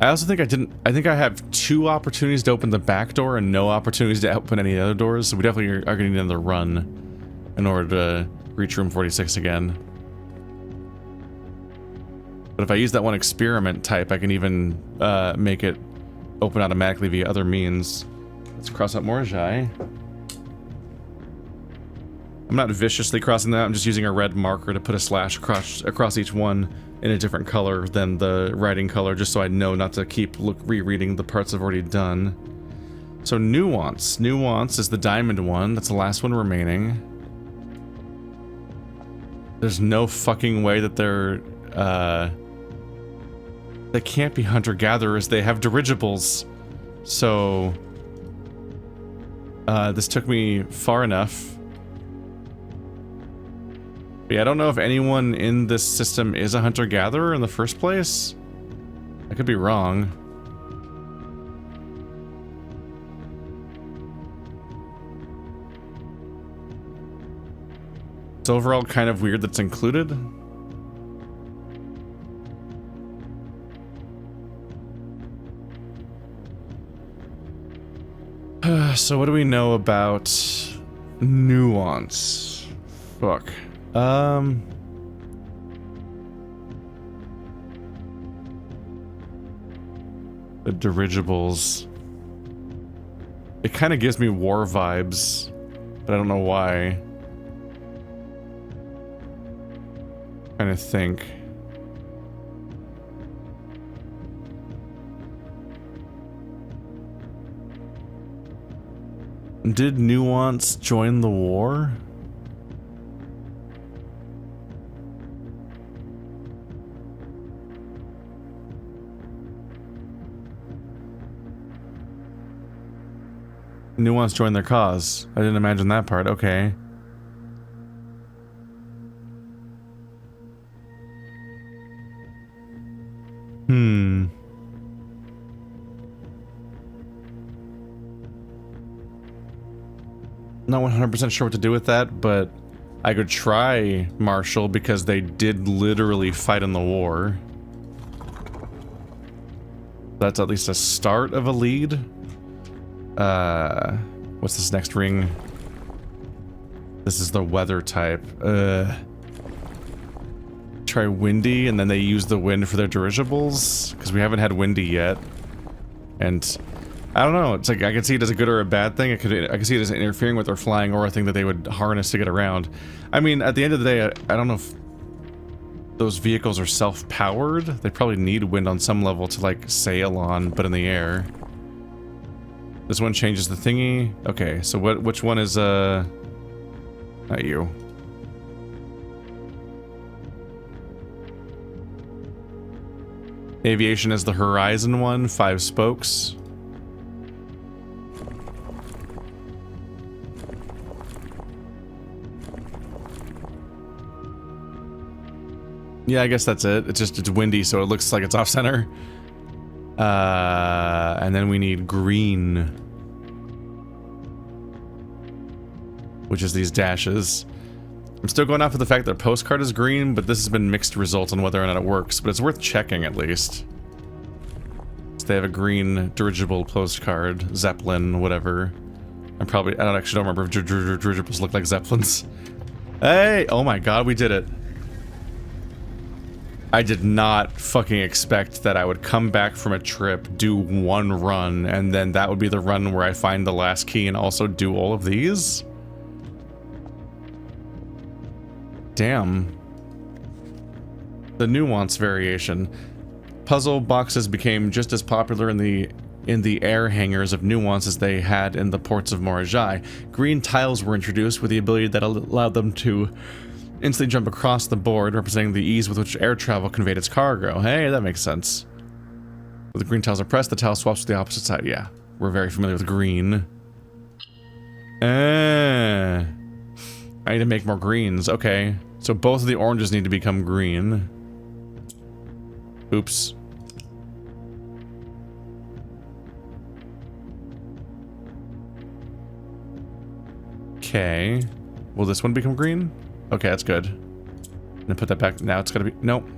I also think I think I have 2 opportunities to open the back door and no opportunities to open any other doors, so we definitely are going to need another run in order to reach room 46 again. But if I use that one experiment type, I can even make it open automatically via other means. Let's cross out Morajai. I'm not viciously crossing that, I'm just using a red marker to put a slash across each one in a different color than the writing color, just so I know not to keep rereading the parts I've already done. So Nuance. Nuance is the diamond one. That's the last one remaining. There's no fucking way that they're, they can't be hunter-gatherers. They have dirigibles. So, this took me far enough. But yeah, I don't know if anyone in this system is a hunter-gatherer in the first place. I could be wrong. It's overall kind of weird that's included. So what do we know about Nuance? Fuck. The dirigibles. It kind of gives me war vibes, but I don't know why. Trying to think. Did Nuance join the war? Nuance joined their cause. I didn't imagine that part. Okay. Not 100% sure what to do with that, but I could try Marshall because they did literally fight in the war. That's at least a start of a lead. What's this next ring? This is the weather type. Try windy, and then they use the wind for their dirigibles, because we haven't had windy yet. And I don't know, it's like I can see it as a good or a bad thing. I can see it as interfering with their flying aura thing that they would harness to get around. I mean, at the end of the day, I don't know if those vehicles are self-powered. They probably need wind on some level to like sail on, but in the air. This one changes the thingy. Okay, so which one is, not you. Aviation is the horizon one, 5 spokes. Yeah, I guess that's it. It's windy, so it looks like it's off center. And then we need green, which is these dashes. I'm still going off of the fact that postcard is green, but this has been mixed results on whether or not it works, but it's worth checking at least. So they have a green dirigible postcard, Zeppelin, whatever. I don't actually remember if dirigibles look like Zeppelins. Hey! Oh my god, we did it. I did not fucking expect that I would come back from a trip, do one run, and then that would be the run where I find the last key and also do all of these. Damn. The nuance variation. Puzzle boxes became just as popular in the air hangars of nuance as they had in the ports of Morajai. Green tiles were introduced with the ability that allowed them to instantly jump across the board, representing the ease with which air travel conveyed its cargo. Hey, that makes sense. When the green tiles are pressed, the tile swaps to the opposite side. Yeah, we're very familiar with green. I need to make more greens. Okay, so both of the oranges need to become green. Oops. Okay. Will this one become green? Okay, that's good. And then put that back. Now it's gotta be... Nope.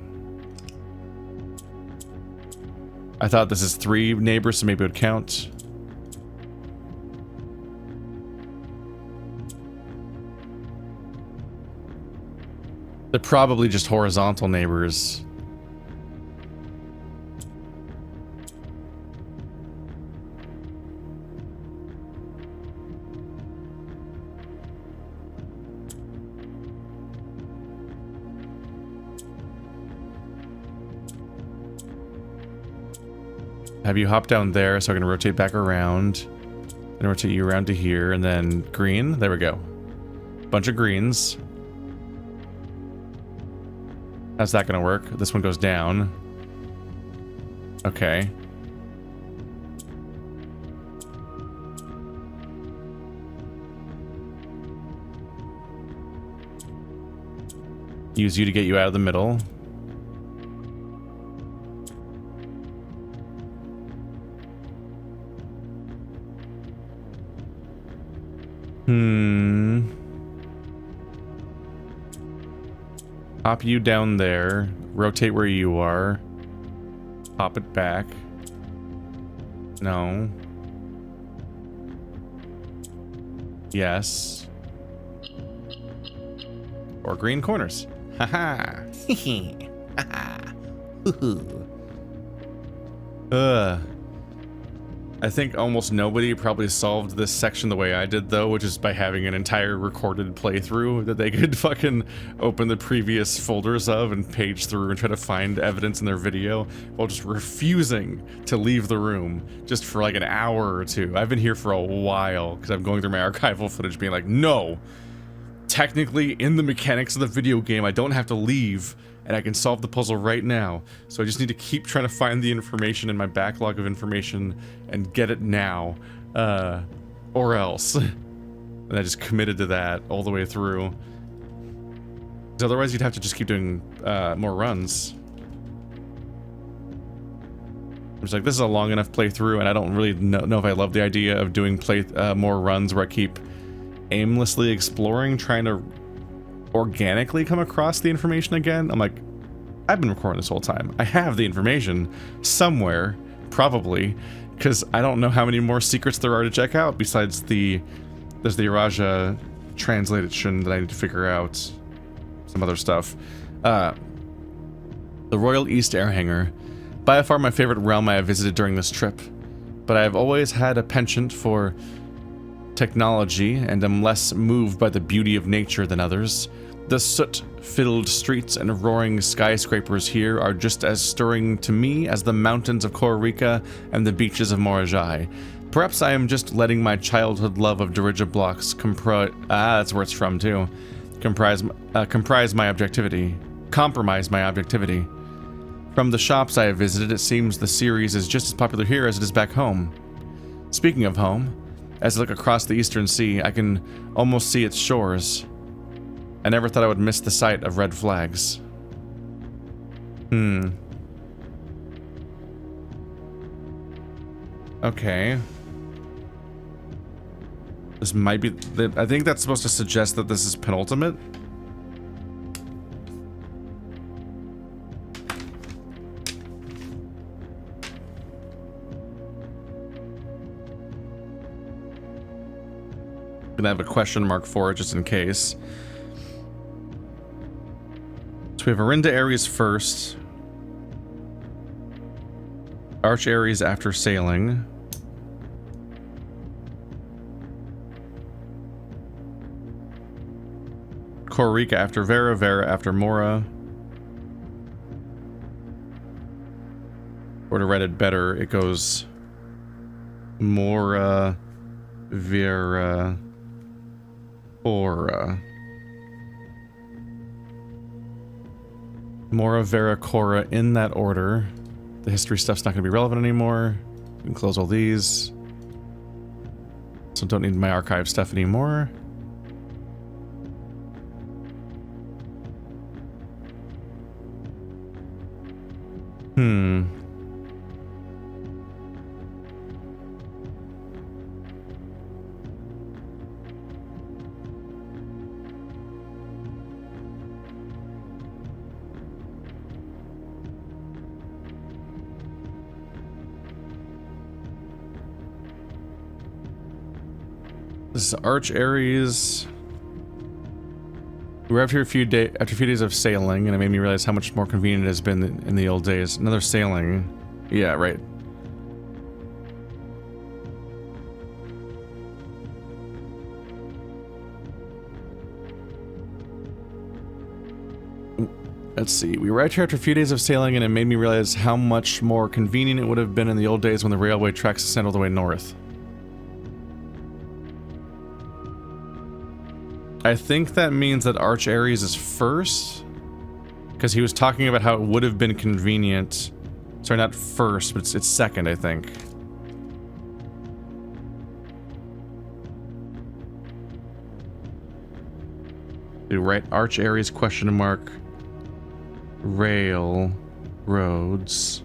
I thought this is 3 neighbors, so maybe it would count. They're probably just horizontal neighbors. Have you hop down there so I can rotate back around and rotate you around to here, and then green. There we go. Bunch of greens. How's that gonna work? This one goes down. Okay. Use you to get you out of the middle. Hop you down there. Rotate where you are. Pop it back. No. Yes. Or green corners. Haha. Ugh. I think almost nobody probably solved this section the way I did, though, which is by having an entire recorded playthrough that they could fucking open the previous folders of and page through and try to find evidence in their video while just refusing to leave the room just for like an hour or two. I've been here for a while because I'm going through my archival footage being like, no, technically in the mechanics of the video game, I don't have to leave and I can solve the puzzle right now. So I just need to keep trying to find the information in my backlog of information and get it now, or else. And I just committed to that all the way through. Because otherwise you'd have to just keep doing more runs. I'm just like, this is a long enough playthrough, and I don't really know if I love the idea of doing more runs where I keep aimlessly exploring, trying to organically come across the information again. I'm like, I've been recording this whole time. I have the information somewhere, probably, because I don't know how many more secrets there are to check out besides there's the Raja translation that I need to figure out, some other stuff. The Royal East Air Hangar, by far my favorite realm I have visited during this trip, but I have always had a penchant for technology and am less moved by the beauty of nature than others. The soot-filled streets and roaring skyscrapers here are just as stirring to me as the mountains of Cororica and the beaches of Morajai. Perhaps I am just letting my childhood love of dirigiblocks that's where it's from too. Compromise my objectivity. From the shops I have visited, it seems the series is just as popular here as it is back home. Speaking of home, as I look across the eastern sea, I can almost see its shores. I never thought I would miss the sight of red flags. Okay. This might be... I think that's supposed to suggest that this is penultimate. Gonna have a question mark for it just in case. So we have Arinda Aries first. Arch Aries after sailing. Cororica after Vera, Vera after Mora. Or to read it better, it goes Mora, Vera, Cora. Mora, Vera, Cora in that order. The history stuff's not going to be relevant anymore. We can close all these. So don't need my archive stuff anymore. This is Arch Aries. We were after a few days of sailing, and it made me realize how much more convenient it has been in the old days. Another sailing. Yeah, right. Let's see. We arrived here after a few days of sailing, and it made me realize how much more convenient it would have been in the old days when the railway tracks ascend all the way north. I think that means that Arch Aries is first, because he was talking about how it would have been convenient. Sorry, not first, but it's second, I think. Do right, Arch Aries question mark rail roads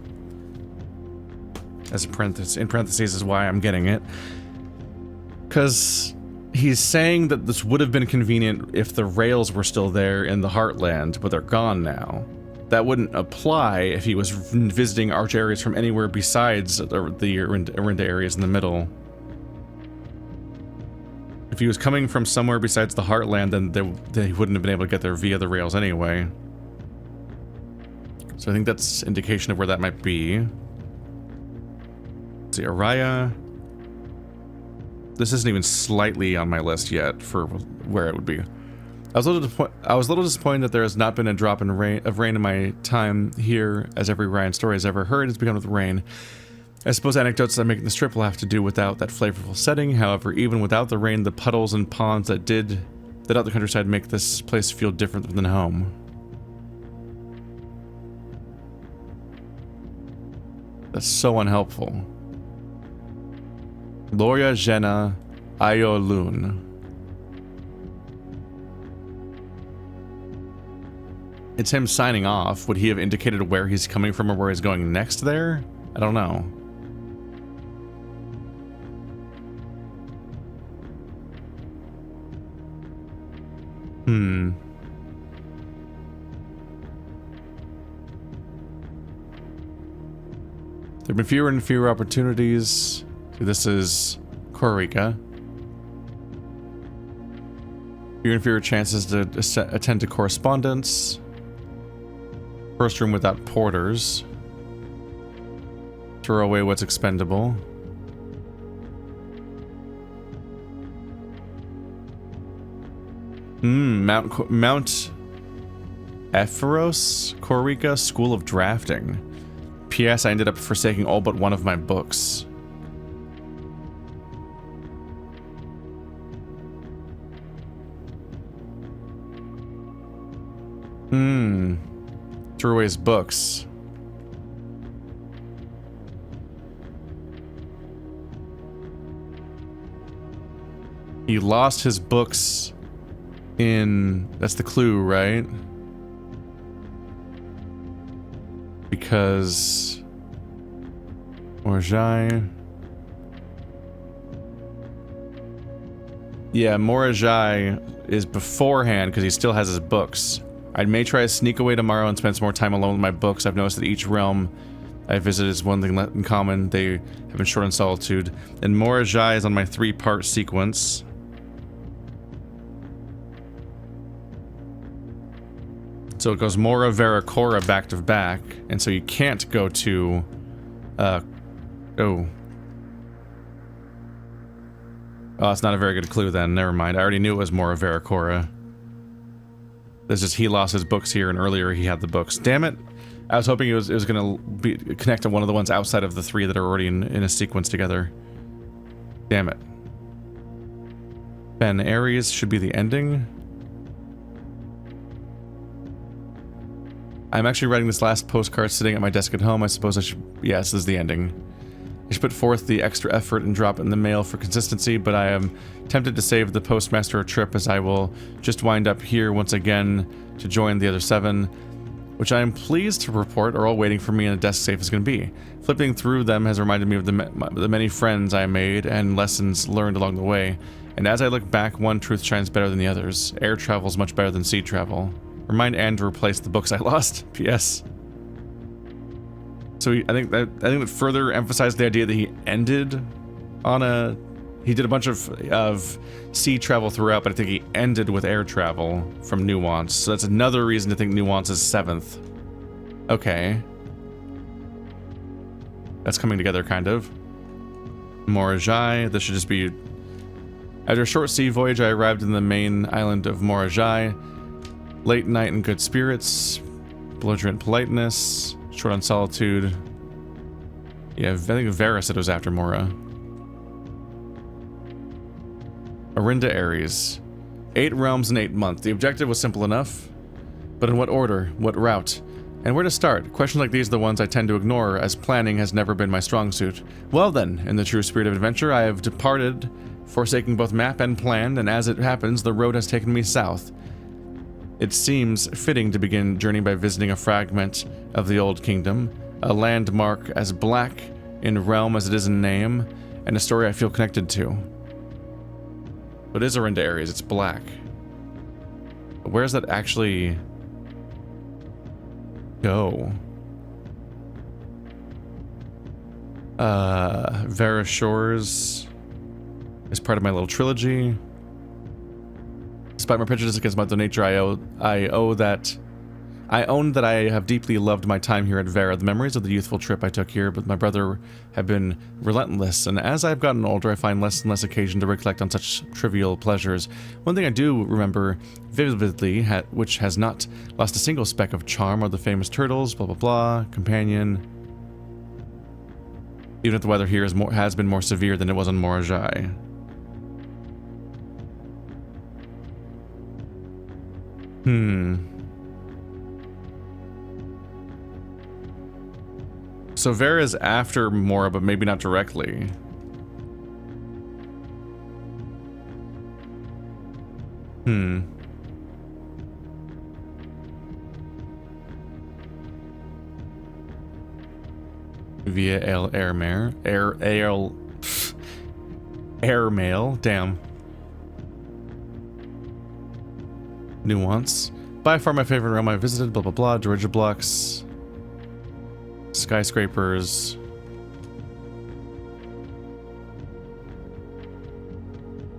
as a parenthesis, in parentheses is why I'm getting it, because he's saying that this would have been convenient if the rails were still there in the Heartland, but they're gone now. That wouldn't apply if he was visiting Arch Aries from anywhere besides the Arinda areas in the middle. If he was coming from somewhere besides the Heartland, then they wouldn't have been able to get there via the rails anyway. So I think that's indication of where that might be. Let's see, Aria. This isn't even slightly on my list yet for where it would be. I was a little disappointed that there has not been a drop of rain in my time here, as every Ryan story has ever heard has begun with rain. I suppose anecdotes that make the strip will have to do without that flavorful setting. However, even without the rain, the puddles and ponds that out the countryside make this place feel different than home. That's so unhelpful. Loria Jena Ayolun. It's him signing off. Would he have indicated where he's coming from or where he's going next there? I don't know. There have been fewer and fewer opportunities. This is Cororica. Fewer and fewer chances to attend to correspondence. First room without porters. Throw away what's expendable. Mount Ephoros, Cororica, School of Drafting. P.S. I ended up forsaking all but one of my books. Threw away his books. He lost his books in... That's the clue, right? Because... Morajai... Yeah, Morajai is beforehand because he still has his books. I may try to sneak away tomorrow and spend some more time alone with my books. I've noticed that each realm I visited is one thing in common. They have been short in solitude. And Morajai is on my 3-part sequence. So it goes Mora, Vera, Cora back to back. And so you can't go to... Oh, it's not a very good clue then. Never mind. I already knew it was Mora, Vera, Cora. This is he lost his books here, and earlier he had the books. Damn it! I was hoping it was going to connect to one of the ones outside of the 3 that are already in a sequence together. Damn it. Ben Aries should be the ending. I'm actually writing this last postcard sitting at my desk at home. I suppose I should... Yes, this is the ending. I should put forth the extra effort and drop it in the mail for consistency, but I am tempted to save the postmaster a trip, as I will just wind up here once again to join the other 7, which I am pleased to report are all waiting for me in a desk safe as can be. Flipping through them has reminded me of the many friends I made and lessons learned along the way, and as I look back, one truth shines better than the others. Air travel is much better than sea travel. Remind Anne to replace the books I lost. P.S. So I think that further emphasized the idea that he ended on a... He did a bunch of sea travel throughout, but I think he ended with air travel from Nuance. So that's another reason to think Nuance is 7th. Okay. That's coming together, kind of. Morajai, this should just be... After a short sea voyage, I arrived in the main island of Morajai. Late night and good spirits. Belligerent politeness. Short on solitude. Yeah, I think Vera said it was after Mora. Arinda Aries. 8 realms in 8 months. The objective was simple enough. But in what order? What route? And where to start? Questions like these are the ones I tend to ignore, as planning has never been my strong suit. Well then, in the true spirit of adventure, I have departed, forsaking both map and plan, and as it happens, the road has taken me south. It seems fitting to begin journey by visiting a fragment of the Old Kingdom, a landmark as black in realm as it is in name, and a story I feel connected to. But it is Arinda Aries, it's black. But where does that actually go? Vera Shores is part of my little trilogy. Despite my prejudice against Mother Nature, I own that I have deeply loved my time here at Vera. The memories of the youthful trip I took here with my brother have been relentless, and as I've gotten older, I find less and less occasion to recollect on such trivial pleasures. One thing I do remember vividly, which has not lost a single speck of charm, are the famous turtles, blah blah blah, companion. Even if the weather here has been more severe than it was on Morajai. So Vera's after Mora, but maybe not directly. Via airmail, damn. Nuance. By far my favorite realm I visited, blah blah blah, dirigible blocks. Skyscrapers.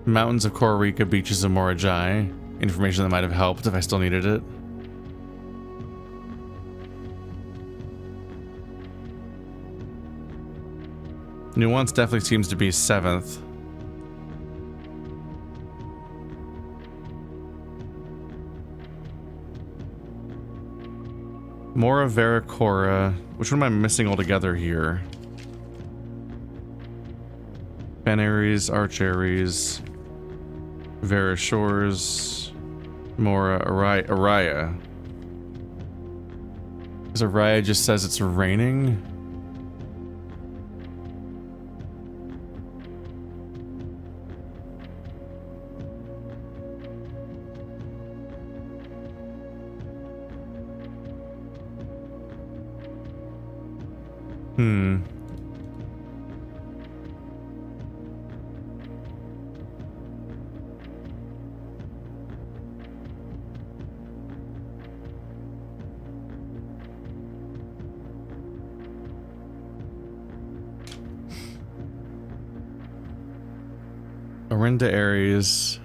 Mountains of Cororica, beaches of Morajai. Information that might have helped if I still needed it. Nuance definitely seems to be 7th. Mora, Vera, Cora. Which one am I missing altogether here? Ben Aries, Arch Aries, Vera Shores, Mora, Aria. Because Aria just says it's raining. Orinda Aries.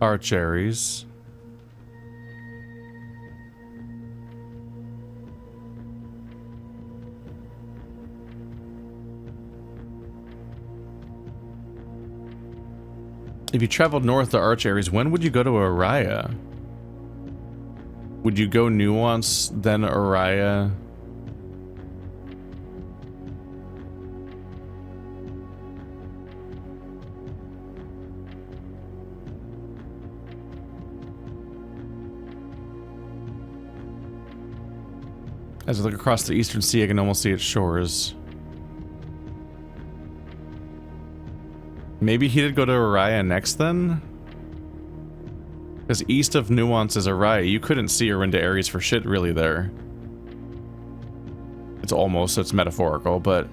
Arch Aries. If you traveled north to Arch Aries, when would you go to Aria? Would you go Nuance, then Aria? As I look across the eastern sea, I can almost see its shores. Maybe he did go to Aria next then? Because east of Nuance is Aria. You couldn't see Orinda Aries for shit really there. It's almost, it's metaphorical, but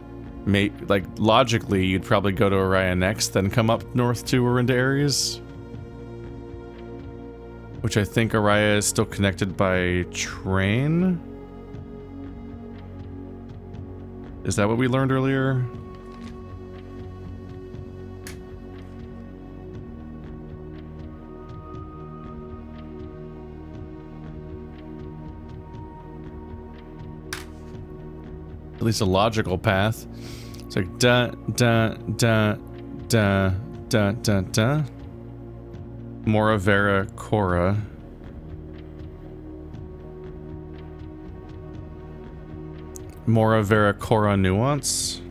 like logically you'd probably go to Aria next, then come up north to Orinda Aries. Which I think Aria is still connected by train. Is that what we learned earlier? At least a logical path. It's like da da da da da da da. Mora Vera Cora. Mora Vera Cora Nuance.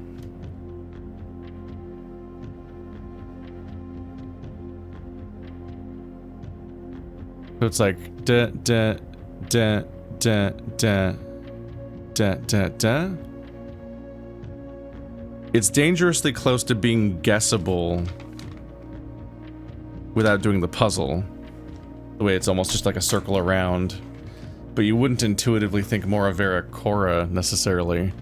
So it's like da da da da da da da da. It's dangerously close to being guessable without doing the puzzle. The way it's almost just like a circle around. But you wouldn't intuitively think Mora Vera Cora necessarily.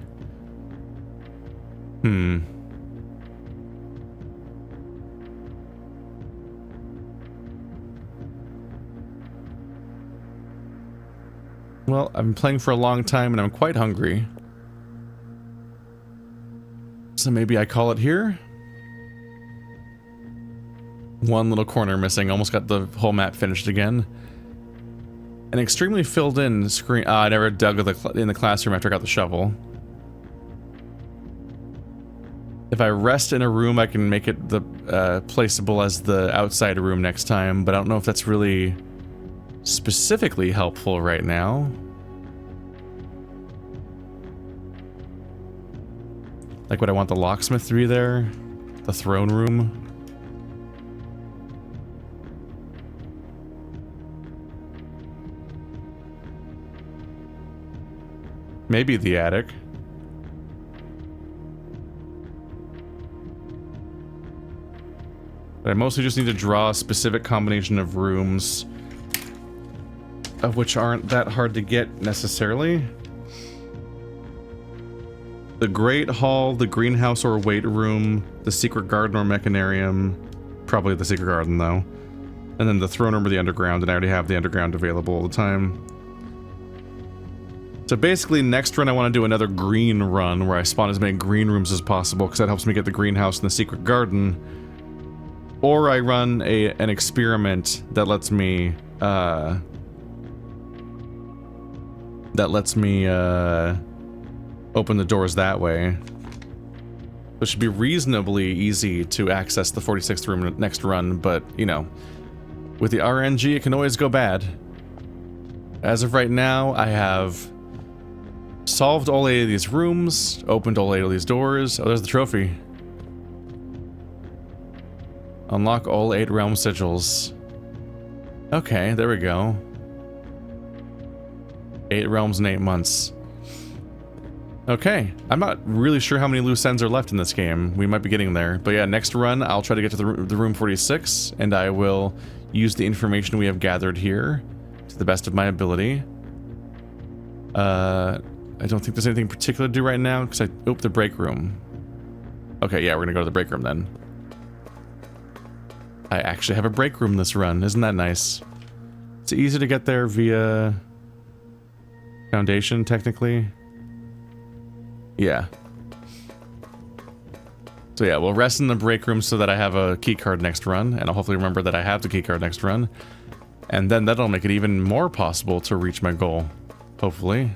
Well, I've been playing for a long time and I'm quite hungry. So maybe I call it here? One little corner missing. Almost got the whole map finished again. An extremely filled in screen. I never dug in the classroom after I got the shovel. If I rest in a room, I can make it the placeable as the outside room next time, but I don't know if that's really specifically helpful right now. Like, would I want the locksmith to be there? The throne room? Maybe the attic. But I mostly just need to draw a specific combination of rooms, of which aren't that hard to get necessarily. The Great Hall, the greenhouse or weight room, the secret garden or mechanarium, probably the secret garden though, and then the throne room or the underground, and I already have the underground available all the time. So basically, next run I want to do another green run where I spawn as many green rooms as possible because that helps me get the greenhouse and the secret garden. Or I run an experiment that lets me open the doors that way. It should be reasonably easy to access the 46th room next run, but you know, with the RNG it can always go bad. As of right now, I have solved all 8 of these rooms, opened all 8 of these doors. Oh, there's the trophy. Unlock all 8 realm sigils. Okay, there we go. 8 realms in 8 months. Okay, I'm not really sure how many loose ends are left in this game. We might be getting there. But yeah, next run, I'll try to get to the room 46, and I will use the information we have gathered here to the best of my ability. I don't think there's anything particular to do right now, because the break room. Okay, yeah, we're gonna go to the break room then. I actually have a break room this run. Isn't that nice? It's easy to get there via Foundation, technically. Yeah. So yeah, we'll rest in the break room so that I have a key card next run, and I'll hopefully remember that I have the key card next run. And then that'll make it even more possible to reach my goal. Hopefully.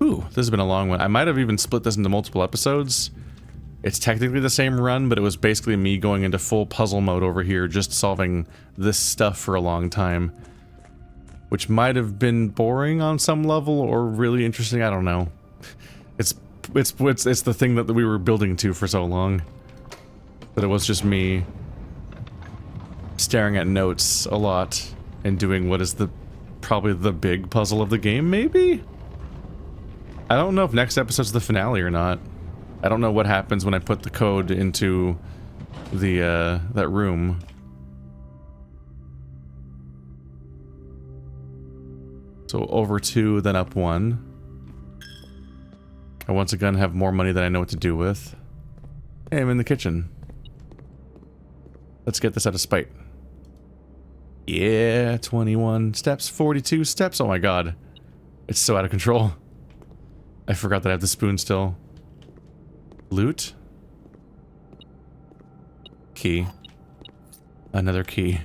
Ooh, this has been a long one. I might have even split this into multiple episodes. It's technically the same run, but it was basically me going into full puzzle mode over here, just solving this stuff for a long time. Which might have been boring on some level, or really interesting, I don't know. It's the thing that we were building to for so long. But it was just me staring at notes a lot and doing what is probably the big puzzle of the game, maybe? I don't know if next episode's the finale or not. I don't know what happens when I put the code into the that room. So over 2, then up 1. I once again have more money than I know what to do with. Hey, I'm in the kitchen. Let's get this out of spite. Yeah, 21 steps, 42 steps. Oh my god. It's so out of control. I forgot that I have the spoon still. Loot. Key. Another key.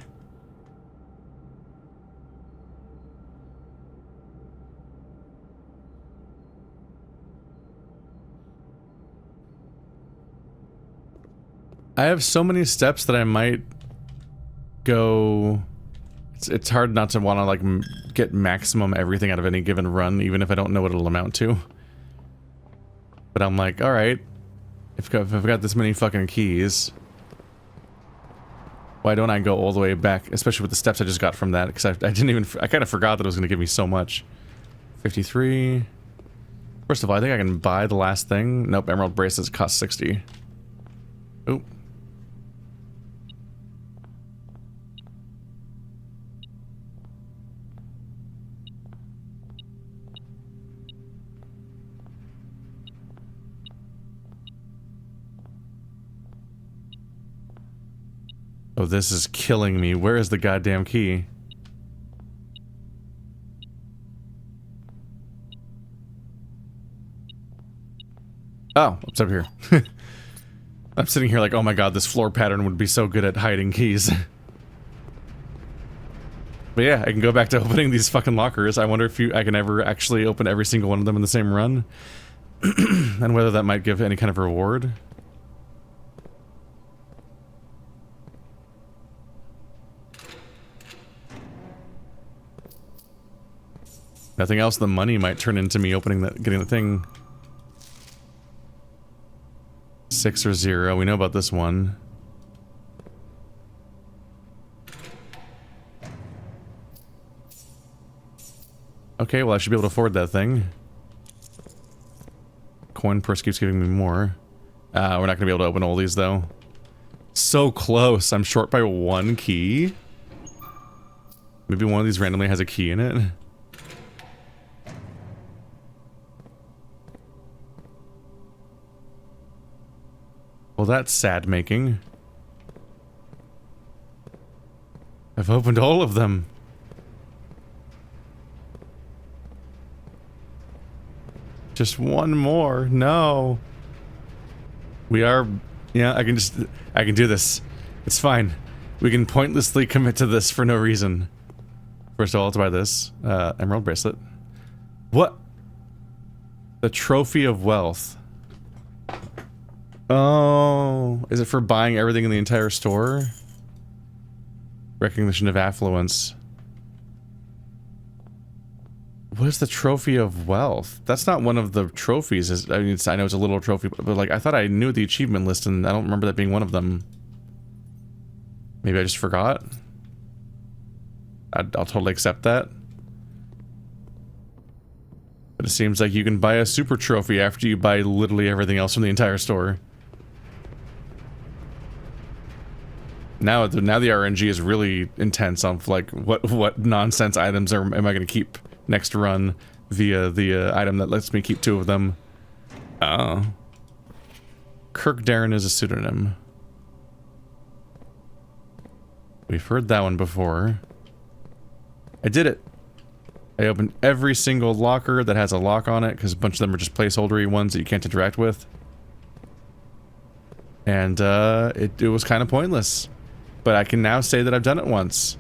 I have so many steps that I might go... It's hard not to want to, like, get maximum everything out of any given run, even if I don't know what it'll amount to. But I'm like, alright, if I've got this many fucking keys, why don't I go all the way back, especially with the steps I just got from that, because I kind of forgot that it was going to give me so much. 53... First of all, I think I can buy the last thing. Nope, emerald bracelets cost 60. Oop. Oh, this is killing me. Where is the goddamn key? Oh, it's up here. I'm sitting here like, oh my god, this floor pattern would be so good at hiding keys. But yeah, I can go back to opening these fucking lockers. I wonder if I can ever actually open every single one of them in the same run. And whether that might give any kind of reward. Nothing else, the money might turn into me opening that, getting the thing. 6 or 0, we know about this one. Okay, well I should be able to afford that thing. Coin purse keeps giving me more. We're not gonna be able to open all these though. So close, I'm short by 1 key. Maybe one of these randomly has a key in it. Well, that's sad making. I've opened all of them. Just one more. No. We are... Yeah, I can do this. It's fine. We can pointlessly commit to this for no reason. First of all, let's buy this. Emerald bracelet. What? The Trophy of Wealth. Oh, is it for buying everything in the entire store? Recognition of affluence. What is the Trophy of Wealth? That's not one of the trophies. I mean, I know it's a little trophy, but like I thought I knew the achievement list, and I don't remember that being one of them. Maybe I just forgot. I'll totally accept that. But it seems like you can buy a super trophy after you buy literally everything else from the entire store. Now the RNG is really intense on like what nonsense items am I going to keep next run via the item that lets me keep 2 of them. Kirk Darren is a pseudonym. We've heard that one before. I did it. I opened every single locker that has a lock on it because a bunch of them are just placeholdery ones that you can't interact with. And it was kind of pointless. But I can now say that I've done it once.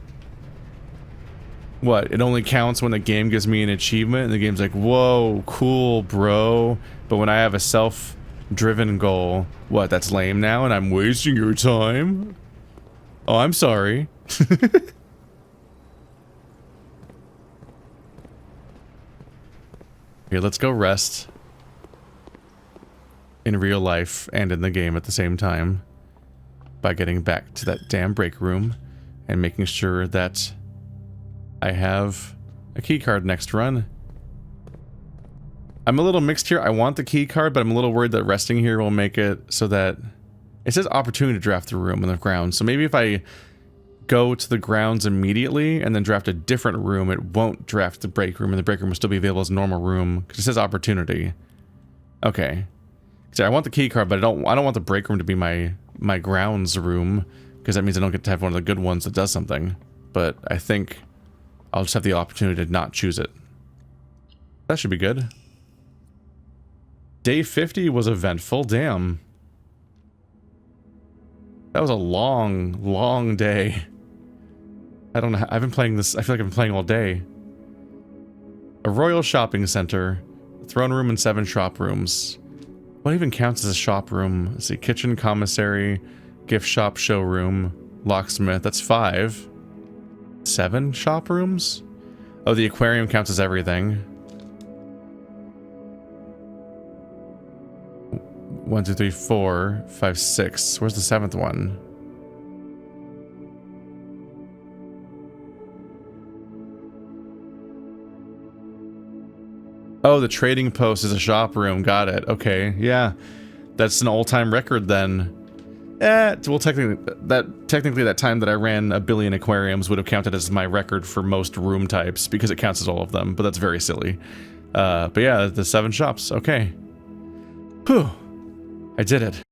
What? It only counts when the game gives me an achievement and the game's like, whoa, cool, bro. But when I have a self-driven goal, what, that's lame now and I'm wasting your time? Oh, I'm sorry. Here, let's go rest. In real life and in the game at the same time. By getting back to that damn break room and making sure that I have a key card next run. I'm a little mixed here. I want the key card, but I'm a little worried that resting here will make it so that it says opportunity to draft the room and the grounds. So maybe if I go to the grounds immediately and then draft a different room, it won't draft the break room and the break room will still be available as a normal room because it says opportunity. Okay. So I want the key card, but I don't want the break room to be my grounds room because that means I don't get to have one of the good ones that does something. But I think I'll just have the opportunity to not choose it. That should be good. Day 50 was eventful. Damn. That was a long, long day. I don't know. I've been playing this. I feel like I've been playing all day. A royal shopping center, a throne room and 7 shop rooms. What even counts as a shop room? Let's see, kitchen, commissary, gift shop, showroom, locksmith. That's 5. 7 shop rooms? Oh, the aquarium counts as everything. 1, 2, 3, 4, 5, 6. Where's the 7th one? Oh, the trading post is a shop room. Got it. Okay, yeah. That's an all-time record then. Well, technically that time that I ran 1 billion aquariums would have counted as my record for most room types because it counts as all of them, but that's very silly. But yeah, the 7 shops. Okay. Whew. I did it.